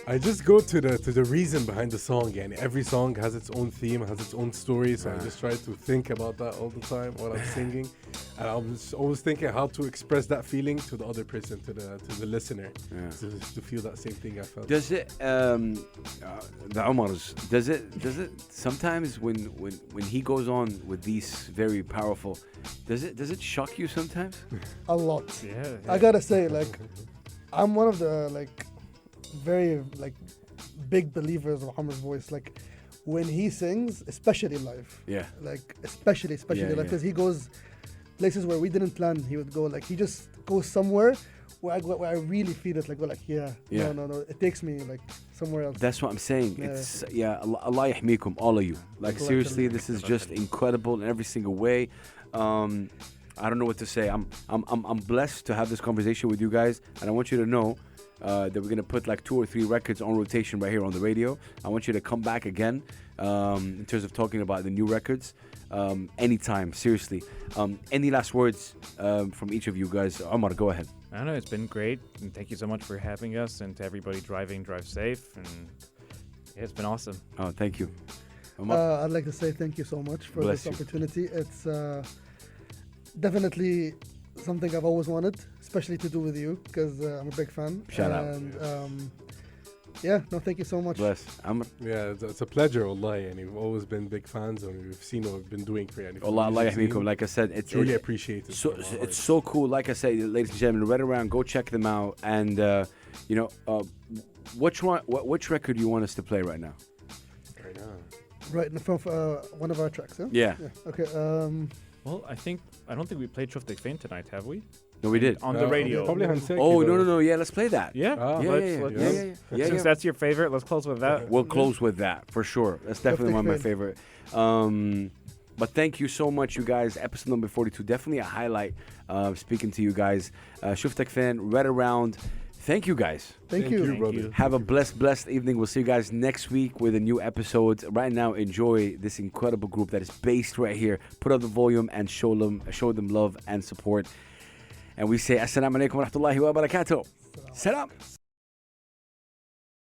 Speaker 3: I just go to the reason behind the song, and every song has its own theme, has its own story. So I just try to think about that all the time while I'm singing, and I'm just always thinking how to express that feeling to the other person, to the listener, to feel that same thing I felt.
Speaker 2: Does it the Omars? Does it sometimes when he goes on with these very powerful? Does it shock you sometimes?
Speaker 5: A lot.
Speaker 4: Yeah.
Speaker 5: I gotta say, like, I'm one of the very big believers of Muhammad's voice. Like, when he sings, especially live.
Speaker 2: Yeah.
Speaker 5: Like, especially
Speaker 2: Yeah,
Speaker 5: live, because he goes places where we didn't plan he would go. Like, he just goes somewhere where I really feel it. Like, go like,
Speaker 2: Yeah.
Speaker 5: no, it takes me like somewhere else.
Speaker 2: That's what I'm saying.
Speaker 5: Yeah.
Speaker 2: It's Allah yahmikum, all of you. Like,
Speaker 5: Allah
Speaker 2: seriously,
Speaker 5: yahmikum.
Speaker 2: this is just incredible in every single way. I don't know what to say. I'm blessed to have this conversation with you guys, and I want you to know that we're gonna put like 2 or 3 records on rotation right here on the radio. I want you to come back again in terms of talking about the new records anytime. Seriously. Any last words from each of you guys? Omar, go ahead.
Speaker 4: I don't know, it's been great, and thank you so much for having us, and to everybody driving, drive safe, and yeah, it's been awesome.
Speaker 2: Oh, thank you. Omar?
Speaker 5: I'd like to say thank you so much for
Speaker 2: Bless
Speaker 5: this
Speaker 2: you.
Speaker 5: opportunity. It's definitely something I've always wanted, especially to do with you, because I'm a big fan.
Speaker 2: Shout out.
Speaker 5: And thank you so much.
Speaker 2: Bless. Amr?
Speaker 3: Yeah, it's a pleasure, wallahi, and we've always been big fans, and we've seen what we've been doing for you.
Speaker 2: Allah yahmikum. Like I said, it's
Speaker 3: really appreciate it.
Speaker 2: So it's so cool. Like I say, ladies and gentlemen, Redaround, go check them out. And which record do you want us to play right now?
Speaker 3: Right now.
Speaker 5: Right from one of our tracks, yeah?
Speaker 2: Yeah.
Speaker 5: Okay.
Speaker 4: Well, I don't think we played Shuftik Fain tonight, have we?
Speaker 2: No, we did.
Speaker 4: on the radio.
Speaker 3: Probably Hanseki.
Speaker 2: Oh,
Speaker 3: though.
Speaker 2: no. Yeah, let's play that.
Speaker 4: Yeah.
Speaker 3: Ah.
Speaker 2: Yeah,
Speaker 4: let's,
Speaker 2: yeah,
Speaker 4: let's-
Speaker 2: yeah.
Speaker 4: Since that's your favorite, let's close with that.
Speaker 2: We'll close with that for sure. That's definitely one of my favorite. But thank you so much, you guys. Episode number 42, definitely a highlight. Speaking to you guys, Shuftak fan, Redaround. Thank you guys.
Speaker 5: Thank you.
Speaker 4: Thank
Speaker 3: brother.
Speaker 4: you.
Speaker 2: Have a blessed evening. We'll see you guys next week with a new episode. Right now, enjoy this incredible group that is based right here. Put up the volume and show them love and support. And we say, Assalamu alaikum wa rahmatullahi wa barakatuh. Salam.